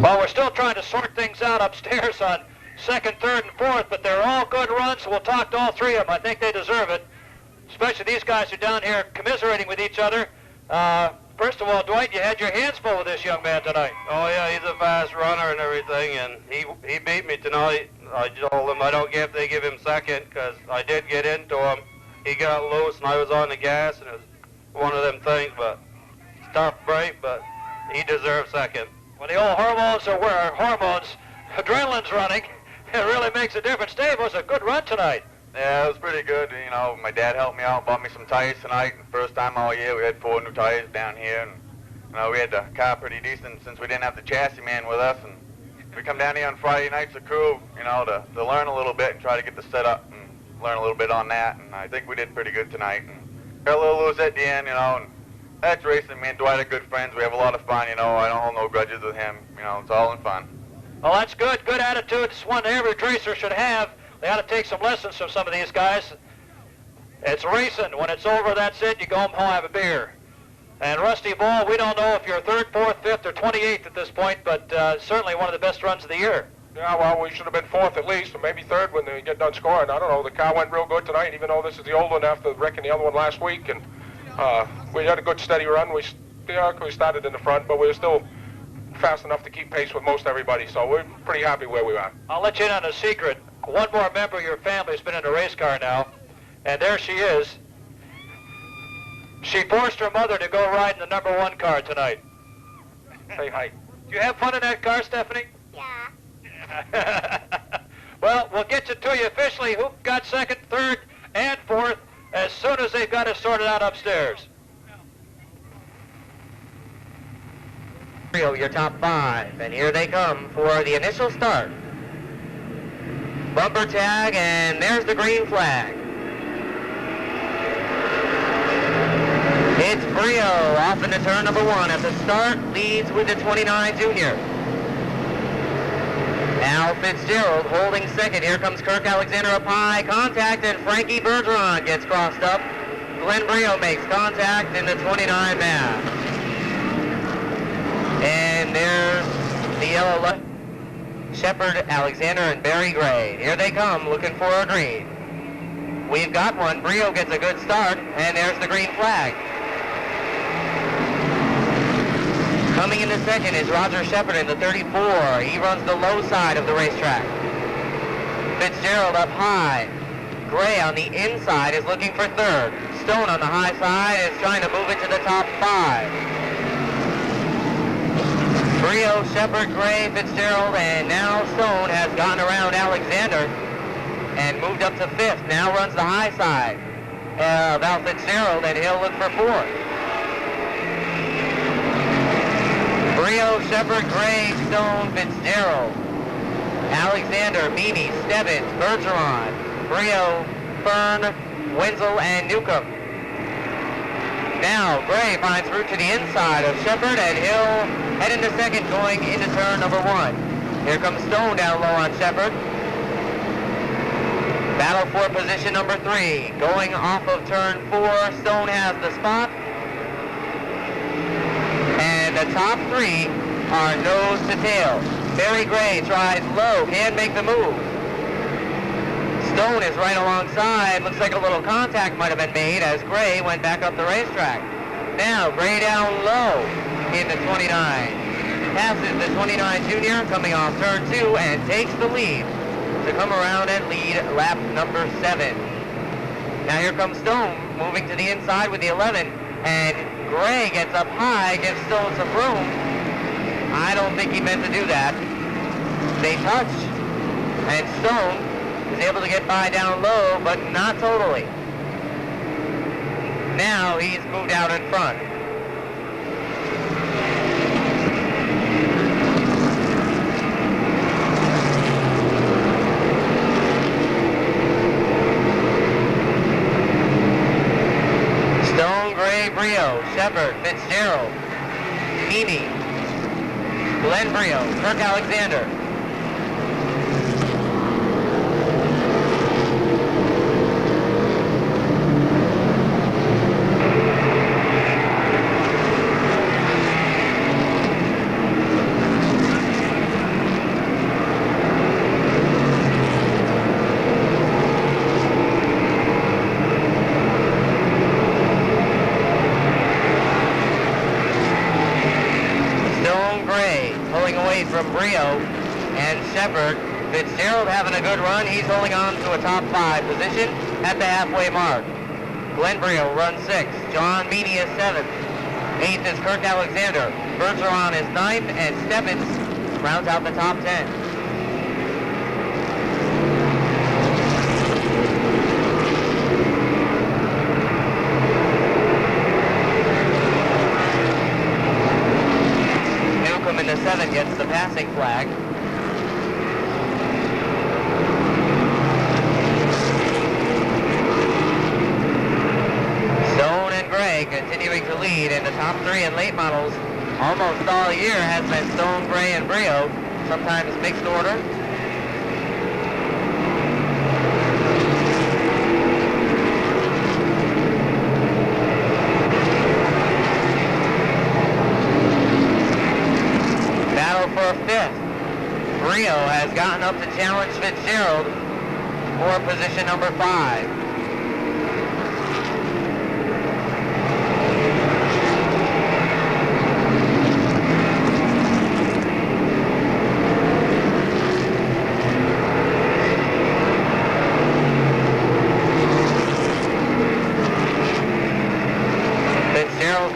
Well, we're still trying to sort things out upstairs on 2nd, 3rd, and 4th, but they're all good runs. We'll talk to all 3 of them. I think they deserve it, especially these guys who are down here commiserating with each other. First of all, Dwight, you had your hands full with this young man tonight. Oh, yeah, he's a fast runner and everything, and he beat me tonight. I told him I don't care if they give him 2nd, because I did get into him. He got loose, and I was on the gas, and it was one of them things, but it's tough break, but he deserves 2nd. When the old hormones are where hormones, adrenaline's running, it really makes a difference. Dave, was a good run tonight. Yeah, it was pretty good. You know, my dad helped me out, bought me some tires tonight. First time all year, we had 4 new tires down here. And, you know, we had the car pretty decent since we didn't have the chassis man with us. And we come down here on Friday nights, the crew, you know, to learn a little bit and try to get the setup and learn a little bit on that. And I think we did pretty good tonight. And got a little loose at the end, you know. And that's racing. Me and Dwight are good friends. We have a lot of fun, you know. I don't hold no grudges with him. You know, it's all in fun. Well, that's good. Good attitude. It's one every racer should have. They ought to take some lessons from some of these guys. It's racing. When it's over, that's it. You go home, have a beer. And Rusty Ball, we don't know if you're 3rd, 4th, 5th, or 28th at this point, but certainly one of the best runs of the year. Yeah, well, we should have been 4th at least, or maybe 3rd when they get done scoring. I don't know. The car went real good tonight, even though this is the old one after wrecking the other one last week. And we had a good steady run. We started in the front, but we were still fast enough to keep pace with most everybody. So we're pretty happy where we are. I'll let you in on a secret. One more member of your family has been in a race car now, and there she is. She forced her mother to go ride in the number 1 car tonight. Say hi. Do you have fun in that car, Stephanie? Yeah. Well, we'll get you to you officially who got 2nd, 3rd, and 4th as soon as they've got it sorted out upstairs. Your top 5, and here they come for the initial start. Bumper tag, and there's the green flag. It's Brio off into turn number 1 at the start, leads with the 29 junior. Al Fitzgerald holding 2nd. Here comes Kirk Alexander up high. Contact, and Frankie Bergeron gets crossed up. Glenn Brio makes contact in the 29 mass. And there's the yellow left. Shepard, Alexander, and Barry Gray. Here they come, looking for a green. We've got one. Brio gets a good start, and there's the green flag. Coming into 2nd is Roger Shepard in the 34. He runs the low side of the racetrack. Fitzgerald up high. Gray on the inside is looking for 3rd. Stone on the high side is trying to move it to the top 5. Brio, Shepard, Gray, Fitzgerald, and now Stone has gotten around Alexander and moved up to 5th. Now runs the high side of Al Fitzgerald, and he'll look for 4th. Brio, Shepard, Gray, Stone, Fitzgerald, Alexander, Meany, Stebbins, Bergeron, Brio, Fern, Wenzel, and Newcomb. Now Gray finds route to the inside of Shepard, and he'll head into 2nd going into turn number 1. Here comes Stone down low on Shepard. Battle for position number 3. Going off of turn 4, Stone has the spot. And the top 3 are nose to tail. Barry Gray tries low, can't make the move. Stone is right alongside. Looks like a little contact might have been made as Gray went back up the racetrack. Now Gray down low in the 29. Passes the 29 junior coming off turn 2 and takes the lead to come around and lead lap number 7. Now here comes Stone moving to the inside with the 11, and Gray gets up high, gives Stone some room. I don't think he meant to do that. They touch, and Stone is able to get by down low, but not totally. Now he's moved out in front. Stone, Gray, Brio, Shepard, Fitzgerald, Meany, Glenn Brio, Kirk Alexander. From Brio and Shepard. Fitzgerald having a good run. He's holding on to a top 5 position at the halfway mark. Glenn Brio runs 6th. John Meany is 7th. 8th is Kirk Alexander. Bergeron is 9th, and Stebbins rounds out the top 10. In the 7 gets the passing flag. Stone and Gray continuing to lead in the top 3 in late models. Almost all year has been Stone, Gray, and Brio, sometimes mixed order. fifth. Brio has gotten up to challenge Fitzgerald for position number 5.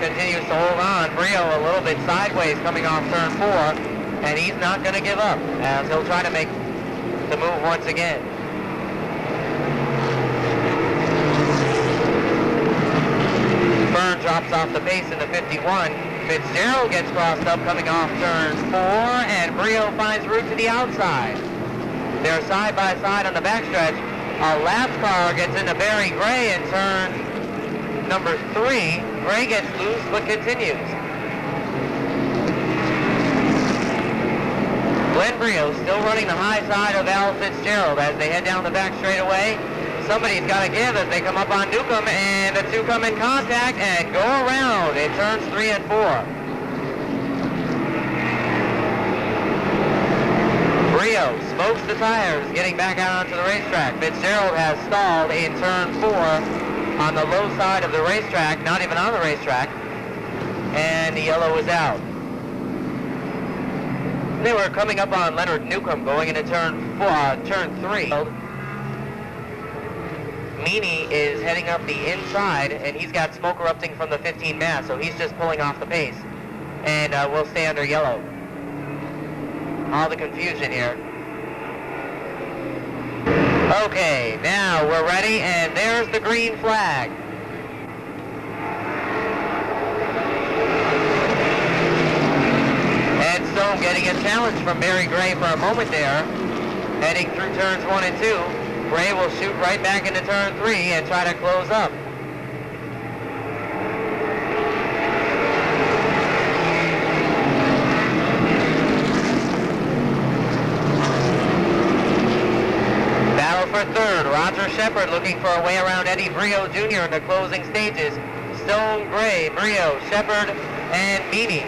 Continues to hold on. Brio a little bit sideways coming off turn 4, and he's not going to give up as he'll try to make the move once again. Byrne drops off the pace in the 51. Fitzgerald gets crossed up coming off turn 4, and Brio finds route to the outside. They're side by side on the backstretch. A lap car gets into Barry Gray in turn number 3. Gray gets loose but continues. Glenn Brio still running the high side of Al Fitzgerald as they head down the back straightaway. Somebody's got to give as they come up on Newcomb, and the two come in contact and go around in turns 3 and 4. Brio smokes the tires getting back out onto the racetrack. Fitzgerald has stalled in turn 4 on the low side of the racetrack, not even on the racetrack, and the yellow is out. They were coming up on Leonard Newcomb going into turn 3. Meany is heading up the inside, and he's got smoke erupting from the 15 mass, so he's just pulling off the pace, and will stay under yellow. All the confusion here. Okay, now we're ready, and there's the green flag. Ed Stone getting a challenge from Barry Gray for a moment there. Heading through turns 1 and 2. Gray will shoot right back into turn 3 and try to close up. For third, Roger Shepard looking for a way around Eddie Brio Jr. in the closing stages. Stone, Gray, Brio, Shepard, and Meany.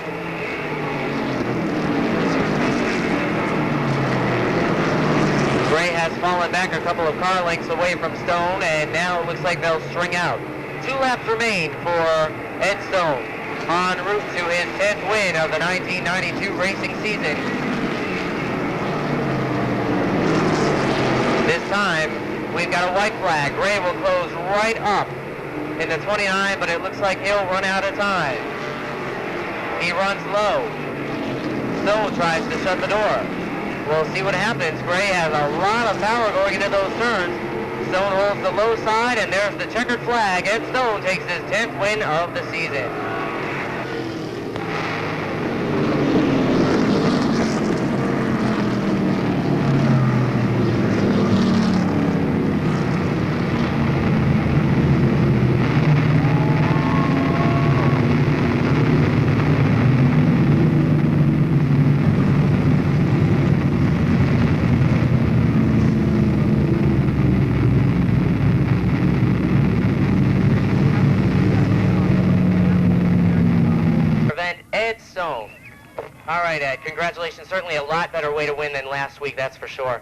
Gray has fallen back a couple of car lengths away from Stone, and now it looks like they'll string out. 2 laps remain for Ed Stone en route to his 10th win of the 1992 racing season. This time, we've got a white flag. Gray will close right up in the 29, but it looks like he'll run out of time. He runs low. Stone tries to shut the door. We'll see what happens. Gray has a lot of power going into those turns. Stone holds the low side, and there's the checkered flag. Ed Stone takes his 10th win of the season. All right, Ed, congratulations. Certainly a lot better way to win than last week, that's for sure.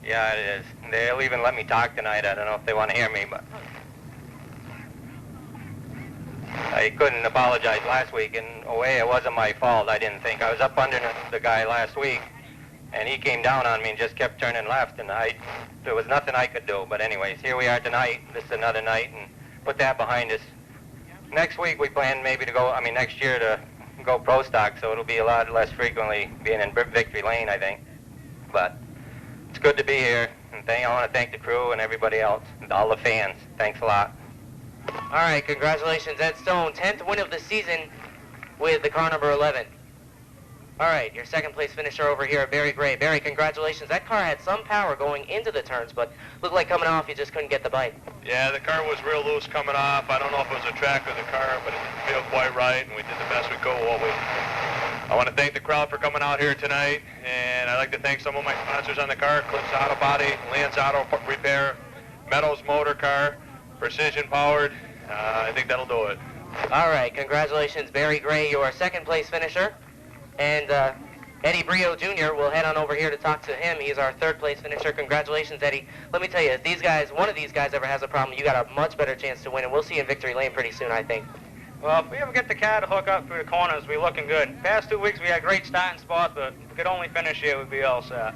Yeah, it is. They'll even let me talk tonight. I don't know if they want to hear me, but I couldn't apologize last week. In a way, it wasn't my fault, I didn't think. I was up under the guy last week, and he came down on me and just kept turning left, and there was nothing I could do. But anyways, here we are tonight. This is another night, and put that behind us. Next week, we plan maybe to go, next year to go pro stock, so it'll be a lot less frequently being in Victory Lane, I think. But it's good to be here, and I want to thank the crew and everybody else, and all the fans. Thanks a lot. All right, congratulations, Ed Stone. 10th win of the season with the car number 11. All right, your second place finisher over here, Barry Gray. Barry, congratulations. That car had some power going into the turns, but looked like coming off, you just couldn't get the bite. Yeah, the car was real loose coming off. I don't know if it was the track or the car, but it didn't feel quite right, and we did the best we could. I want to thank the crowd for coming out here tonight, and I'd like to thank some of my sponsors on the car, Clips Auto Body, Lance Auto Repair, Meadows Motor Car, Precision Powered. I think that'll do it. All right, congratulations, Barry Gray, your second place finisher. And Eddie Brio Jr. will head on over here to talk to him. He's our third place finisher. Congratulations, Eddie. Let me tell you, if these guys, one of these guys ever has a problem, you got a much better chance to win, and we'll see you in victory lane pretty soon, I think. Well, if we ever get the car to hook up through the corners, we're looking good. Past 2 weeks, we had great starting spots, but if we could only finish here, we'd be all set.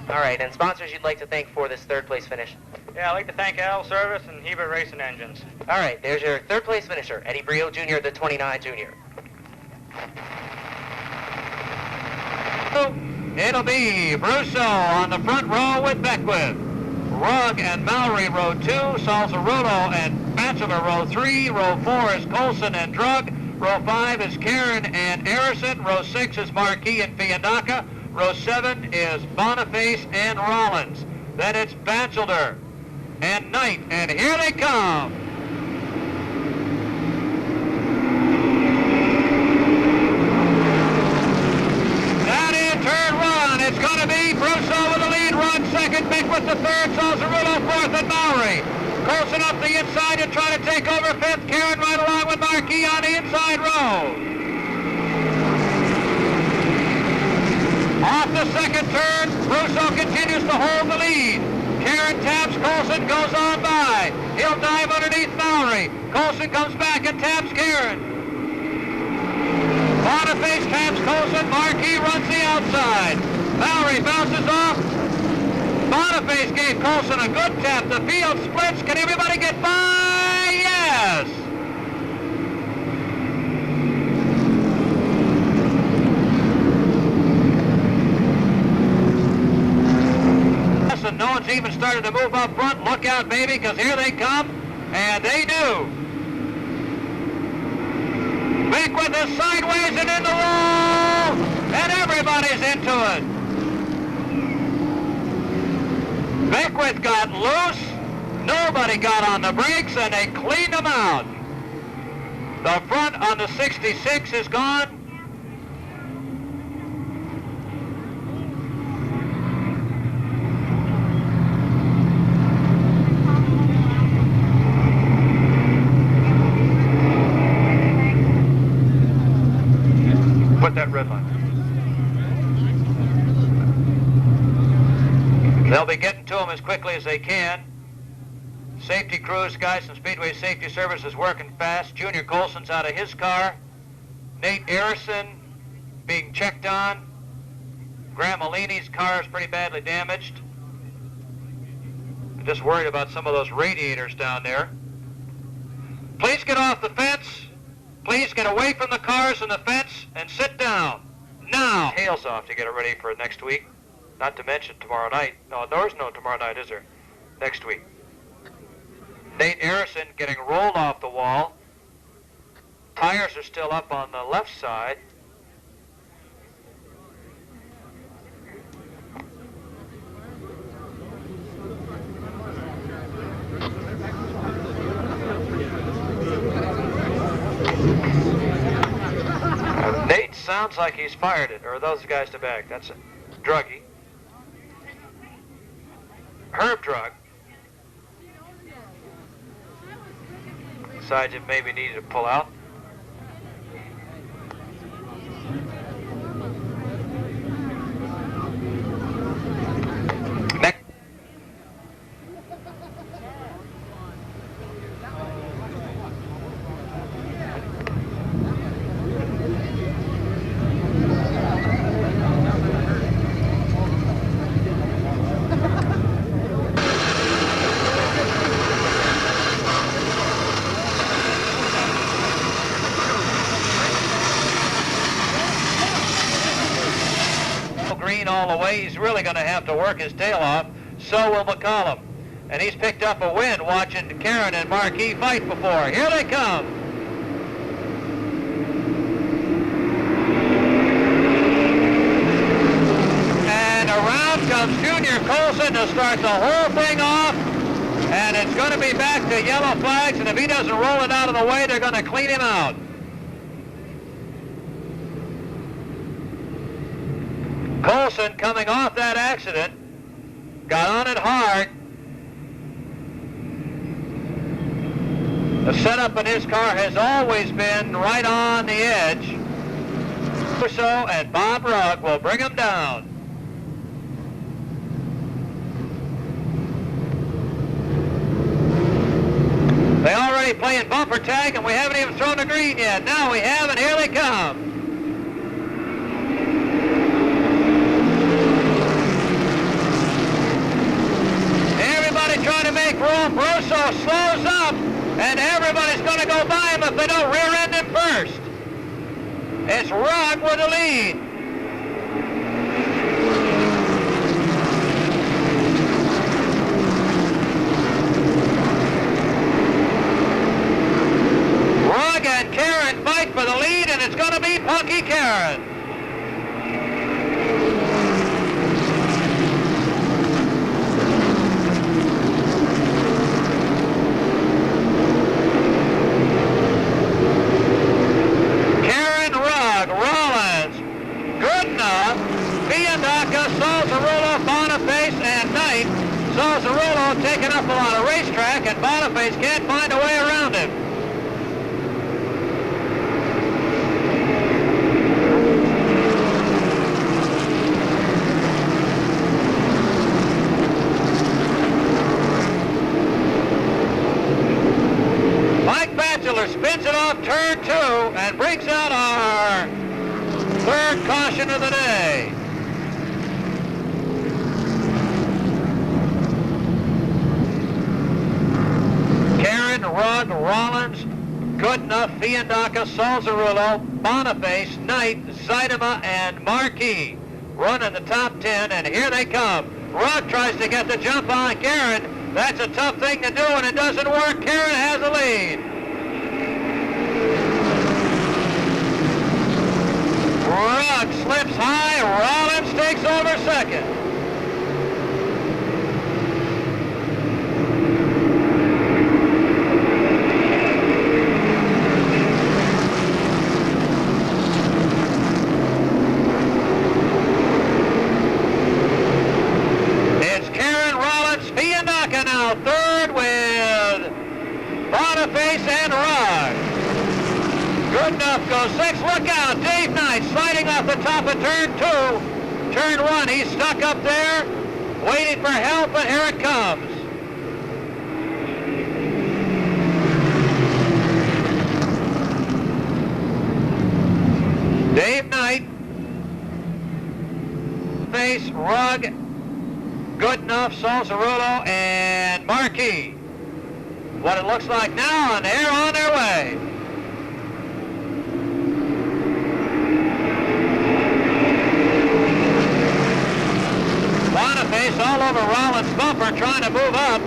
All right, and sponsors you'd like to thank for this third place finish? Yeah, I'd like to thank Al Service and Hebert Racing Engines. All right, there's your third place finisher, Eddie Brio Jr., the 29 Junior. It'll be Brusso on the front row with Beckwith. Rugg and Mallory, row 2. Salzarulo and Batchelor, row 3. Row 4 is Colson and Drug. Row 5 is Karen and Arison. Row 6 is Marquis and Fiandaca. Row 7 is Boniface and Rollins. Then it's Batchelor and Knight, and here they come. Turn one. It's going to be Brusso with the lead run second, Beckwith the third, Salzarulo fourth, and Mallory. Colson up the inside and trying to take over fifth. Karen right along with Marquis on the inside row. Off the second turn, Brusso continues to hold the lead. Karen taps, Colson goes on by. He'll dive underneath Mallory. Colson comes back and taps Karen. Boniface taps Colson. Marquis runs the outside. Mallory bounces off. Boniface gave Colson a good tap. The field splits. Can everybody get by? Yes! No one's even started to move up front. Look out, baby, because here they come, and they do. Beckwith is sideways and in the wall, and everybody's into it. Beckwith got loose, nobody got on the brakes, and they cleaned them out. The front on the 66 is gone. Put that red line. They'll be getting to him as quickly as they can. Safety crews, guys from Speedway Safety Service is working fast. Junior Colson's out of his car. Nate Arison being checked on. Graham Malini's car is pretty badly damaged. I'm just worried about some of those radiators down there. Please get off the fence. Please get away from the cars and the fence and sit down. Now. Tails off to get it ready for next week. Not to mention tomorrow night. No, there's no tomorrow night, is there? Next week. Nate Arison getting rolled off the wall. Tires are still up on the left side. Nate sounds like he's fired it, or are those guys to back? That's a Druggy. Herb Drug. Decides it maybe needed to pull out. Next. All the way, he's really going to have to work his tail off. So will McCollum. And he's picked up a win watching Karen and Marquis fight before. Here they come. And around comes Junior Colson to start the whole thing off. And it's going to be back to yellow flags. And if he doesn't roll it out of the way, they're going to clean him out. Colson, coming off that accident, got on it hard. The setup in his car has always been right on the edge. So, and Bob Rugg will bring him down. They already playing bumper tag, and we haven't even thrown the green yet. Now we have, and here they come. Everybody trying to make room. Broso slows up, and everybody's going to go by him if they don't rear-end him first. It's Rugg with the lead. Rugg and Karen fight for the lead, and it's going to be Punky Karen. Boniface and Knight. Salzarolo taking up a lot of racetrack, and Boniface can't find a way around him. Mike Batchelor spins it off turn 2 and brings out our third caution of the day. Rugg, Rollins, Goodenough, Fiandaca, Salzarolo, Boniface, Knight, Zeidema, and Marquis running the top 10, and here they come. Rugg tries to get the jump on Karen. That's a tough thing to do, and it doesn't work. Karen has the lead. Rugg slips high. Rollins takes over second. Third with Boniface and Rugg. Goodenough goes 6. Look out, Dave Knight sliding off the top of turn 2. Turn 1, he's stuck up there, waiting for help, and here it comes. Dave Knight, Face, Rugg, Goodenough, Salzarolo, and Marquis. What it looks like now, and they're on their way. Boniface all over Rollins' bumper trying to move up.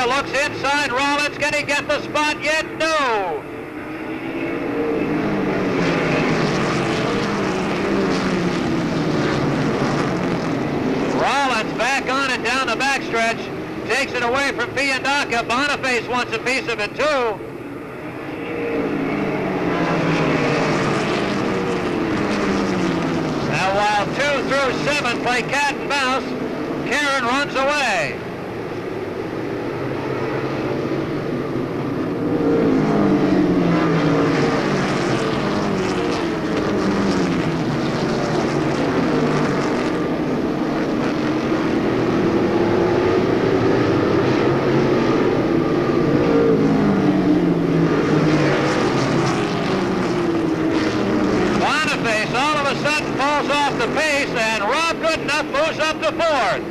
Looks inside Rollins. Can he get the spot yet? No. Rollins back on it down the backstretch. Takes it away from Fiandaca. Boniface wants a piece of it too. Now while 2 through 7 play cat and mouse, Karen runs away. Moves up to 4th.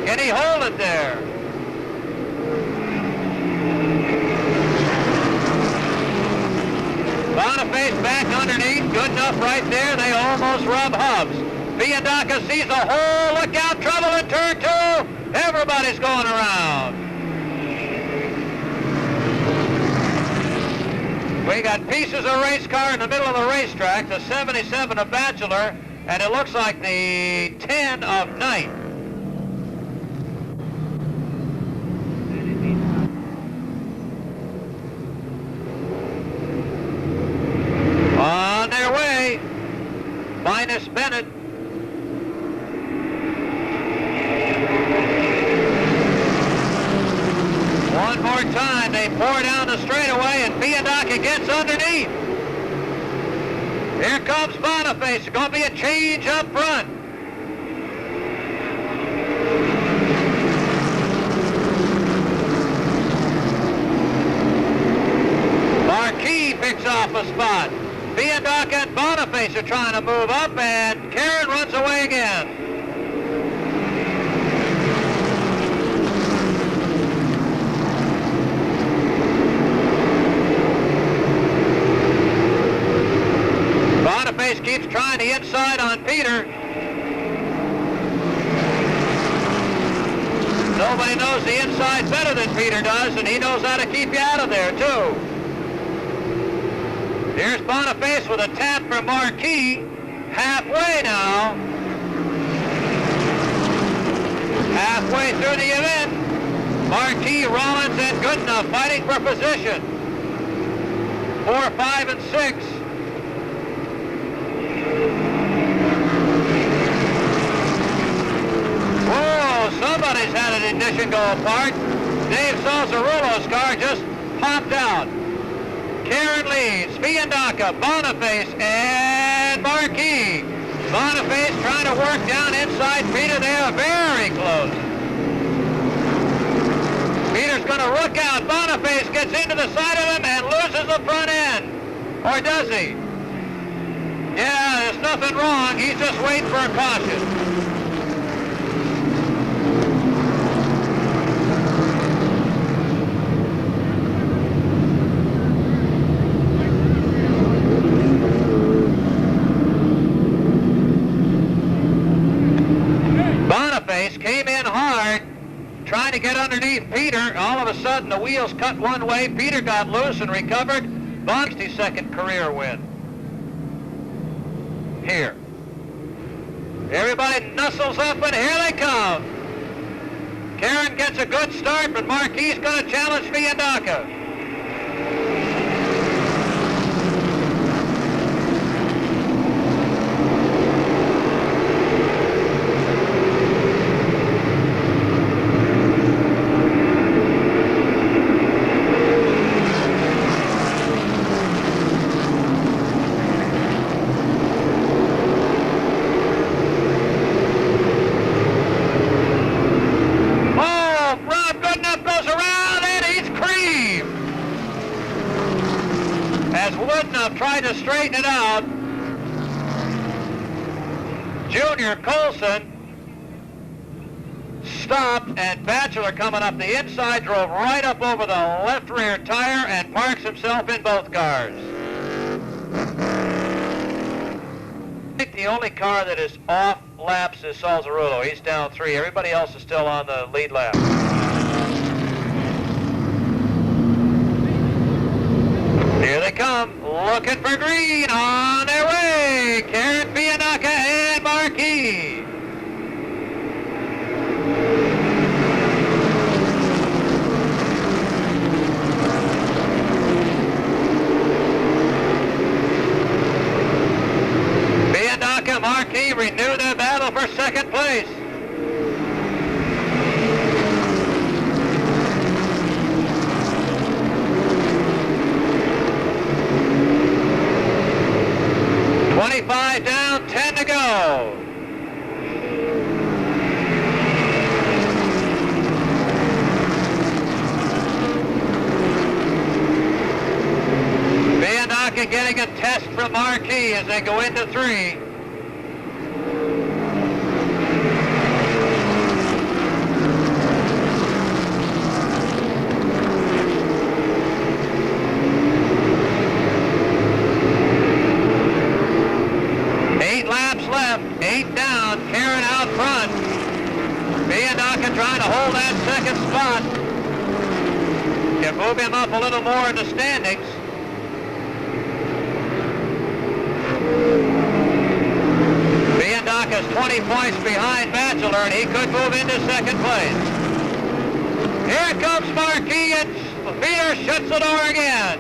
Can he hold it there? Boniface back underneath. Goodenough right there. They almost rub hubs. Fiandaca sees a hole. Look out. Trouble in turn 2. Everybody's going around. We got pieces of race car in the middle of the racetrack. The 77 of Batchelor. And it looks like the 10 of Knight. minus Bennett. One more time, they pour down the straightaway, and Bianca gets underneath. Here comes Boniface. It's going to be a change up front. Marquis picks off a spot. Bianca and Boniface are trying to move up, and Karen runs away again. Boniface keeps trying the inside on Peter. Nobody knows the inside better than Peter does, and he knows how to keep you out of there, too. Here's Boniface with a tap from Marquis. Halfway now. Halfway through the event. Marquis, Rollins, and Goodenough fighting for position. 4, 5, and 6. Whoa, somebody's had an ignition go apart. Dave Salzarulo's car just popped out. Karen leads, Bianca, Boniface, and Marquis. Boniface trying to work down inside Peter. They are very close. Peter's going to look out. Boniface gets into the side of him and loses the front end. Or does he? Yeah, there's nothing wrong. He's just waiting for a caution. Boniface came in hard, trying to get underneath Peter. All of a sudden, the wheels cut one way. Peter got loose and recovered. 62nd career win. Here. Everybody nuzzles up, and here they come. Karen gets a good start, but Marquis is going to challenge Bianca. Tried to straighten it out. Junior Colson stopped, and Batchelor, coming up the inside, drove right up over the left rear tire and parks himself in both cars. I think the only car that is off laps is Salzarulo. He's down 3. Everybody else is still on the lead lap. Here they come, looking for green, on their way. Karen, Bianca, and Marquis. Bianca, Marquis renew their battle for second place. $25 down, 10 to go. Bianca getting a test from Marquis as they go into 3. Left, 8 down, Karen out front. Bianca trying to hold that second spot. Can move him up a little more in the standings. Bianca's 20 points behind Batchelor, and he could move into second place. Here comes Marquis, and Peter shuts the door again.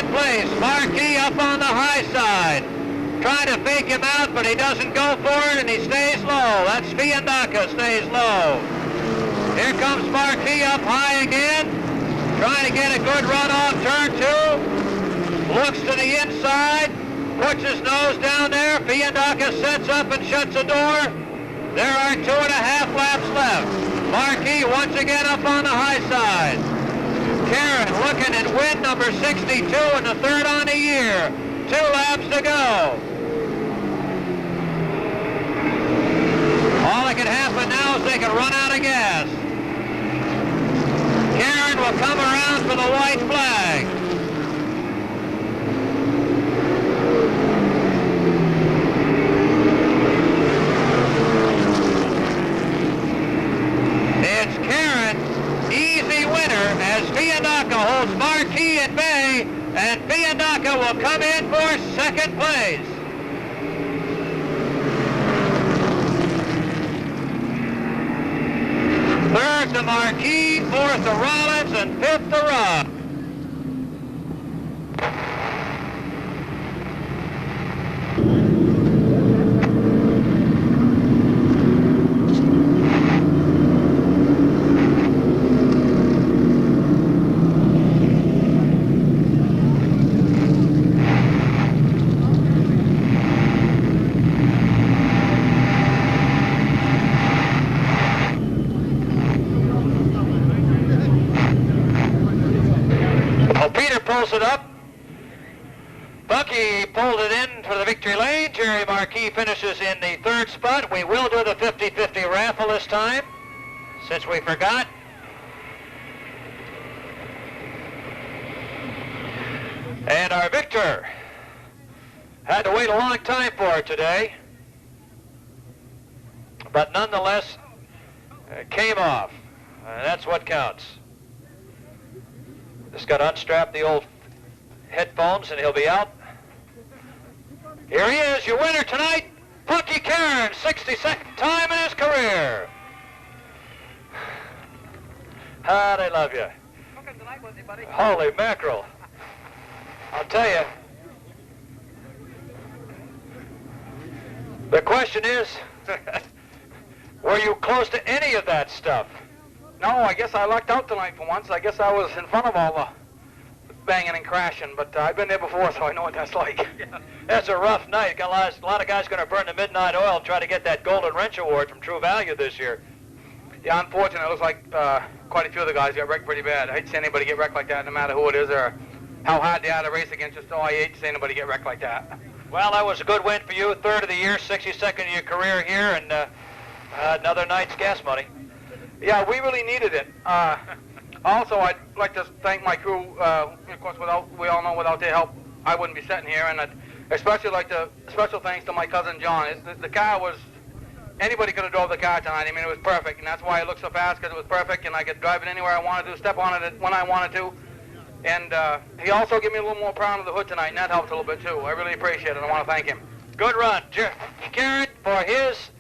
second place. Marquis up on the high side. Trying to fake him out, but he doesn't go for it, and he stays low. That's Fiandaca stays low. Here comes Marquis up high again. Trying to get a good run off turn 2. Looks to the inside. Puts his nose down there. Fiandaca sets up and shuts the door. There are 2.5 laps left. Marquis once again up on the high side. Karen looking at win number 62 and the third on the year. 2 laps to go. All that can happen now is they can run out of gas. Karen will come around for the white flag. It's Karen, easy winner, as Fiandaca holds Marquis at bay, and Fiandaca will come in for second place. Third to Marquis, fourth to Rollins, and fifth to Robb. Pulls it up. Bucky pulled it in for the victory lane. Jerry Marquis finishes in the third spot. We will do the 50-50 raffle this time, since we forgot. And our victor had to wait a long time for it today, but nonetheless came off. That's what counts. Just got to unstrap the old headphones and he'll be out. Here he is, your winner tonight, Punky Karen, 62nd time in his career. Ah, they love you. Holy mackerel. I'll tell you, the question is, were you close to any of that stuff? No, I guess I lucked out tonight for once. I guess I was in front of all the banging and crashing, but I've been there before, so I know what that's like. Yeah. That's a rough night. Got a lot of guys going to burn the midnight oil and try to get that Golden Wrench Award from True Value this year. Yeah, unfortunately, it looks like quite a few of the guys got wrecked pretty bad. I hate to see anybody get wrecked like that, no matter who it is or how hard they are to race against. Just I hate to see anybody get wrecked like that. Well, that was a good win for you. Third of the year, 62nd of your career here, and another night's gas money. Yeah, we really needed it. Also, I'd like to thank my crew. Of course, we all know without their help, I wouldn't be sitting here. And I'd especially like to special thanks to my cousin John. The car was, anybody could have drove the car tonight. I mean, it was perfect, and that's why it looked so fast, because it was perfect, and I could drive it anywhere I wanted to, step on it when I wanted to. And he also gave me a little more power under the hood tonight, and that helped a little bit too. I really appreciate it, and I want to thank him. Good run, Karen, for his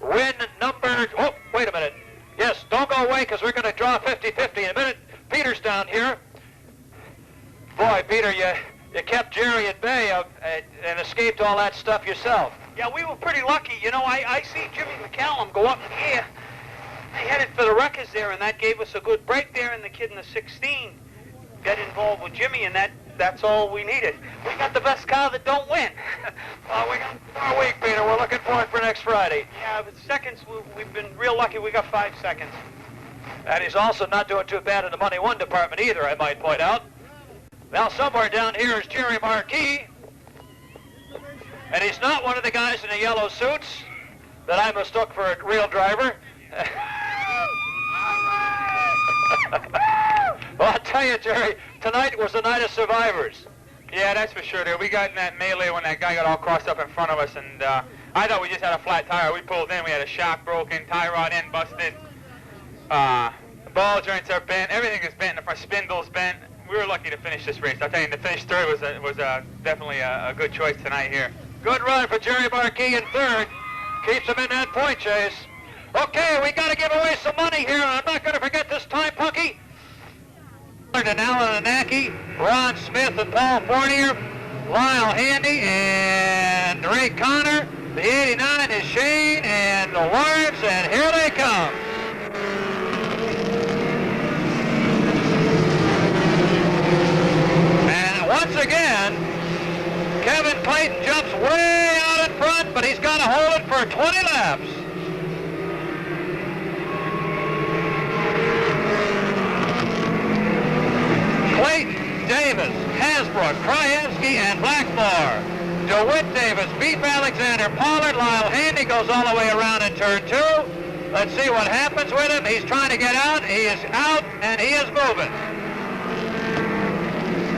win number. Oh, wait a minute. Yes, don't go away, because we're going to draw 50-50 in a minute. Peter's down here. Boy, Peter, you kept Jerry at bay and escaped all that stuff yourself. Yeah, we were pretty lucky. You know, I see Jimmy McCallum go up in the air. They headed for the wreckers there, and that gave us a good break there, and the kid in the 16 got involved with Jimmy, and that's all we needed. We got the best car that don't win. Well, we got a week, Peter. We're looking forward for next Friday. Yeah, but seconds, we've been real lucky. We got 5 seconds. And he's also not doing too bad in the Money One department either, I might point out. Now, somewhere down here is Jerry Marquis. And he's not one of the guys in the yellow suits that I mistook for a real driver. Well, I'll tell you, Jerry, tonight was the night of survivors. Yeah, that's for sure. We got in that melee when that guy got all crossed up in front of us, and I thought we just had a flat tire. We pulled in, we had a shock broken, tie rod end busted, ball joints are bent, everything is bent, the front spindle's bent. We were lucky to finish this race. I'll tell you, to finish third was definitely a good choice tonight here. Good run for Jerry Marquis in third. Keeps him in that point chase. Okay, we got to give away some money here, and I'm not going to forget this time, Punky. And Alan Anaki Ron Smith and Paul Fournier, Lyle Handy and Ray Connor. The 89 is Shane and Lawrence, and here they come. And once again, Kevin Clayton jumps way out in front, but he's got to hold it for 20 laps. Clayton, Davis, Hasbrook, Krajewski, and Blackmore. DeWitt Davis, Beef Alexander, Pollard, Lyle Handy goes all the way around in turn 2. Let's see what happens with him. He's trying to get out. He is out, and he is moving.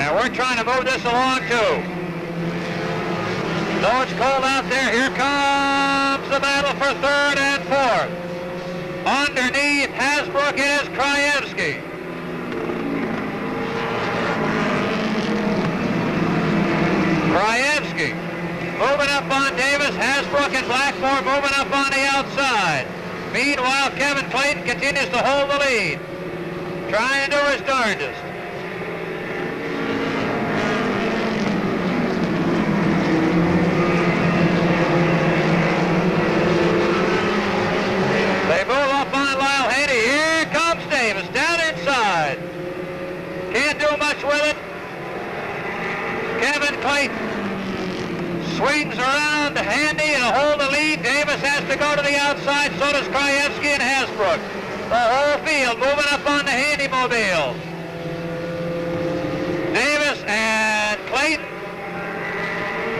And we're trying to move this along, too. Though it's cold out there, here comes the battle for third and fourth. Underneath Hasbrook, it is Krajewski. Krajewski moving up on Davis, Hasbrook and Blackmore moving up on the outside. Meanwhile, Kevin Clayton continues to hold the lead, trying to do his darndest. They move up on Lyle Handy. Here comes Davis, down inside. Can't do much with it. Kevin Clayton swings around Handy to hold the lead. Davis has to go to the outside, so does Krajewski and Hasbrook. The whole field moving up on the Handy mobile. Davis and Clayton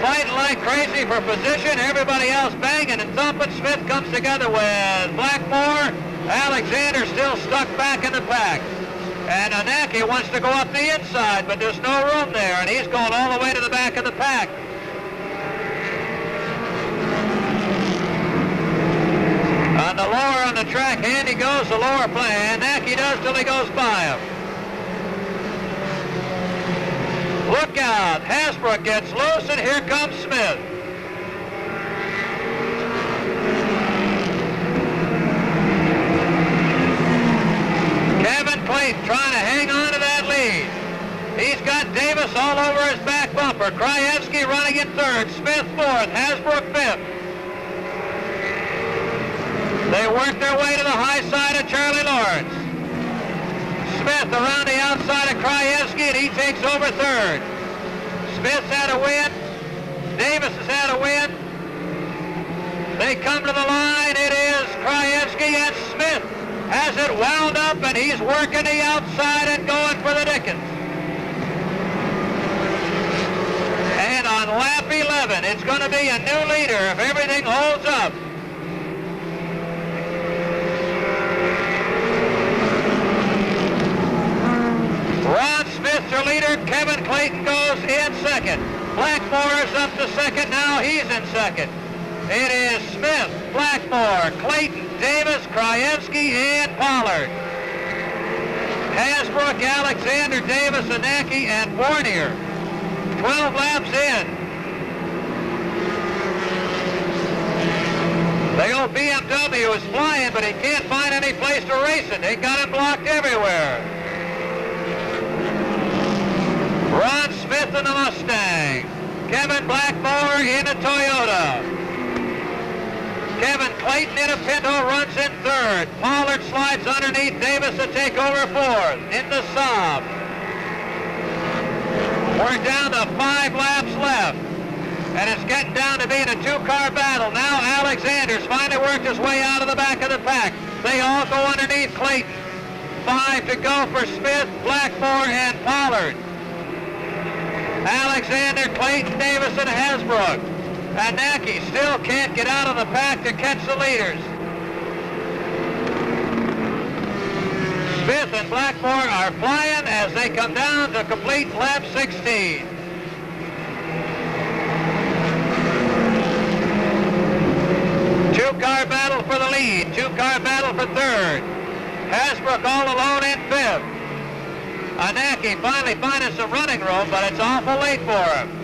fighting like crazy for position. Everybody else banging and thumping. Smith comes together with Blackmore. Alexander still stuck back in the pack. And Anaki wants to go up the inside, but there's no room there, and he's going all the way to the back of the pack. On the lower on the track, Handy goes the lower plane. Anaki does till he goes by him. Look out. Hasbrook gets loose, and here comes Smith. Kevin Clayton trying to hang on to that lead. He's got Davis all over his back bumper. Krajewski running in third. Smith fourth. Hasbrook fifth. They work their way to the high side of Charlie Lawrence. Smith around the outside of Krajewski, and he takes over third. Smith's had a win. Davis has had a win. They come to the line. It is Krajewski, and Smith has it wound up, and he's working the outside and going for the Dickens. And on lap 11, it's going to be a new leader if everything holds up. Ron Smith's your leader. Kevin Clayton goes in second. Blackmore's up to second. Now he's in second. It is Smith, Blackmore, Clayton, Davis, Krajewski, and Pollard. Hasbrook, Alexander, Davis, Anaki, and Fournier. 12 laps in. The old BMW is flying, but he can't find any place to race it. They got it blocked everywhere. Ron Smith in the Mustang. Kevin Blackmore in a Toyota. Kevin Clayton in a Pinto runs in third. Pollard slides underneath Davis to take over fourth. In the Saab. We're down to 5 laps left. And it's getting down to being a two-car battle. Now Alexander's finally worked his way out of the back of the pack. They all go underneath Clayton. 5 to go for Smith, Blackmore, and Pollard. Alexander, Clayton, Davis, and Hasbrook. Anaki still can't get out of the pack to catch the leaders. Smith and Blackmore are flying as they come down to complete lap 16. Two-car battle for the lead. Two-car battle for third. Hasbrook all alone in fifth. Anaki finally finding some running room, but it's awful late for him.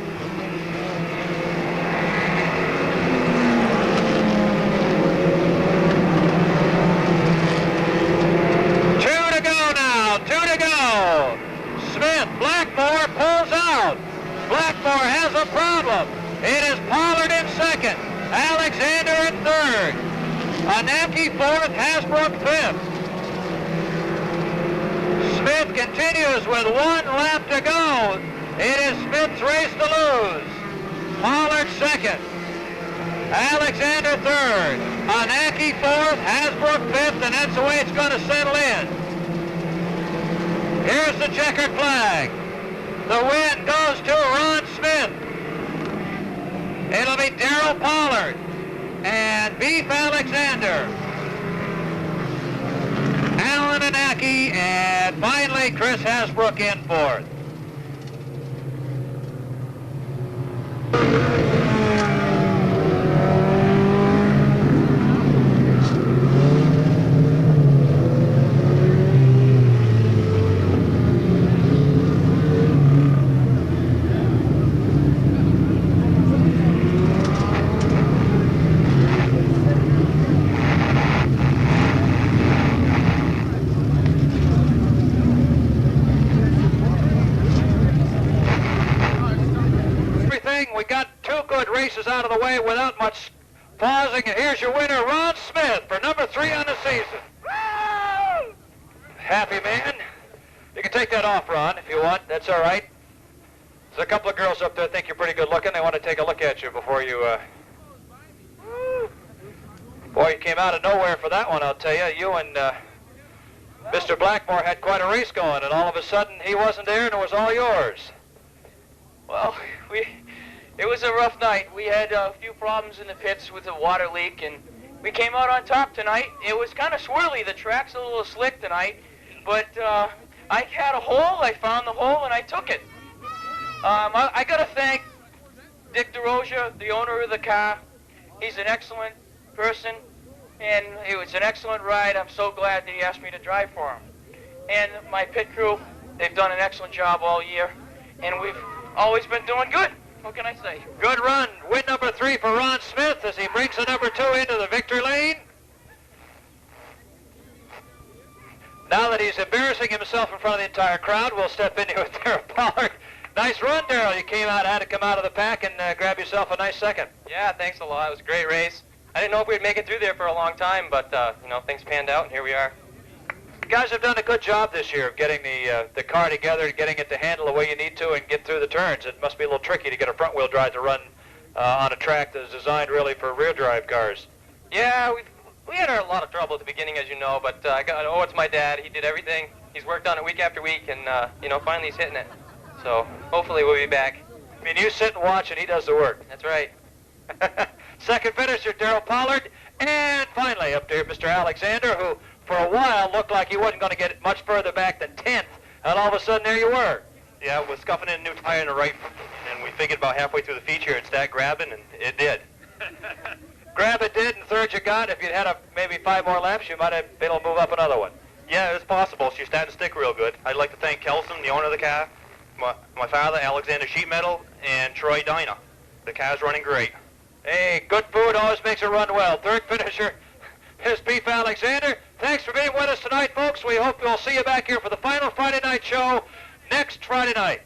Two to go. Smith. Blackmore pulls out. Blackmore has a problem. It is Pollard in second. Alexander in third. Anaki fourth. Hasbrook fifth. Smith continues with 1 lap to go. It is Smith's race to lose. Pollard second. Alexander third. Anaki fourth. Hasbrook fifth, and that's the way it's going to settle in. Here's the checkered flag. The win goes to Ron Smith. It'll be Darrell Pollard and Beef Alexander, Alan Anaki, and finally Chris Hasbrook in fourth. We got 2 good races out of the way without much pausing, and here's your winner, Ron Smith, for number 3 on the season. Woo! Happy man. You can take that off, Ron, if you want. That's all right. There's a couple of girls up there that think you're pretty good looking. They want to take a look at you before you... Boy, you came out of nowhere for that one, I'll tell you. You and Mr. Blackmore had quite a race going, and all of a sudden he wasn't there, and it was all yours. Well, it was a rough night. We had a few problems in the pits with the water leak, and we came out on top tonight. It was kind of swirly. The track's a little slick tonight, but I had a hole. I found the hole, and I took it. I got to thank Dick DeRosia, the owner of the car. He's an excellent person, and it was an excellent ride. I'm so glad that he asked me to drive for him. And my pit crew, they've done an excellent job all year, and we've always been doing good. What can I say? Good run. Win number 3 for Ron Smith as he brings the number 2 into the victory lane. Now that he's embarrassing himself in front of the entire crowd, we'll step in here with Darrell Pollard. Nice run, Darrell. You had to come out of the pack and grab yourself a nice second. Yeah, thanks a lot. It was a great race. I didn't know if we'd make it through there for a long time, but, things panned out, and here we are. You guys have done a good job this year of getting the car together, getting it to handle the way you need to and get through the turns. It must be a little tricky to get a front-wheel drive to run on a track that's designed really for rear-drive cars. Yeah, we had a lot of trouble at the beginning, as you know, but it's my dad. He did everything. He's worked on it week after week, and, finally he's hitting it. So hopefully we'll be back. I mean, you sit and watch, and he does the work. That's right. Second finisher, Darrell Pollard. And finally, up there, Mr. Alexander, who for a while looked like he wasn't going to get much further back than 10th. And all of a sudden, there you were. Yeah, we're scuffing in a new tire in the right front, and we figured about halfway through the feature it'd start grabbing, and it did. Grab it did, and third you got. If you'd had maybe 5 more laps, you might have been able to move up another one. Yeah, it's possible. She's starting to stick real good. I'd like to thank Kelson, the owner of the car, my father, Alexander Sheet Metal, and Troy Diner. The car's running great. Hey, good food always makes it run well. Third finisher is Beef Alexander. Thanks for being with us tonight, folks. We hope we'll see you back here for the final Friday night show next Friday night.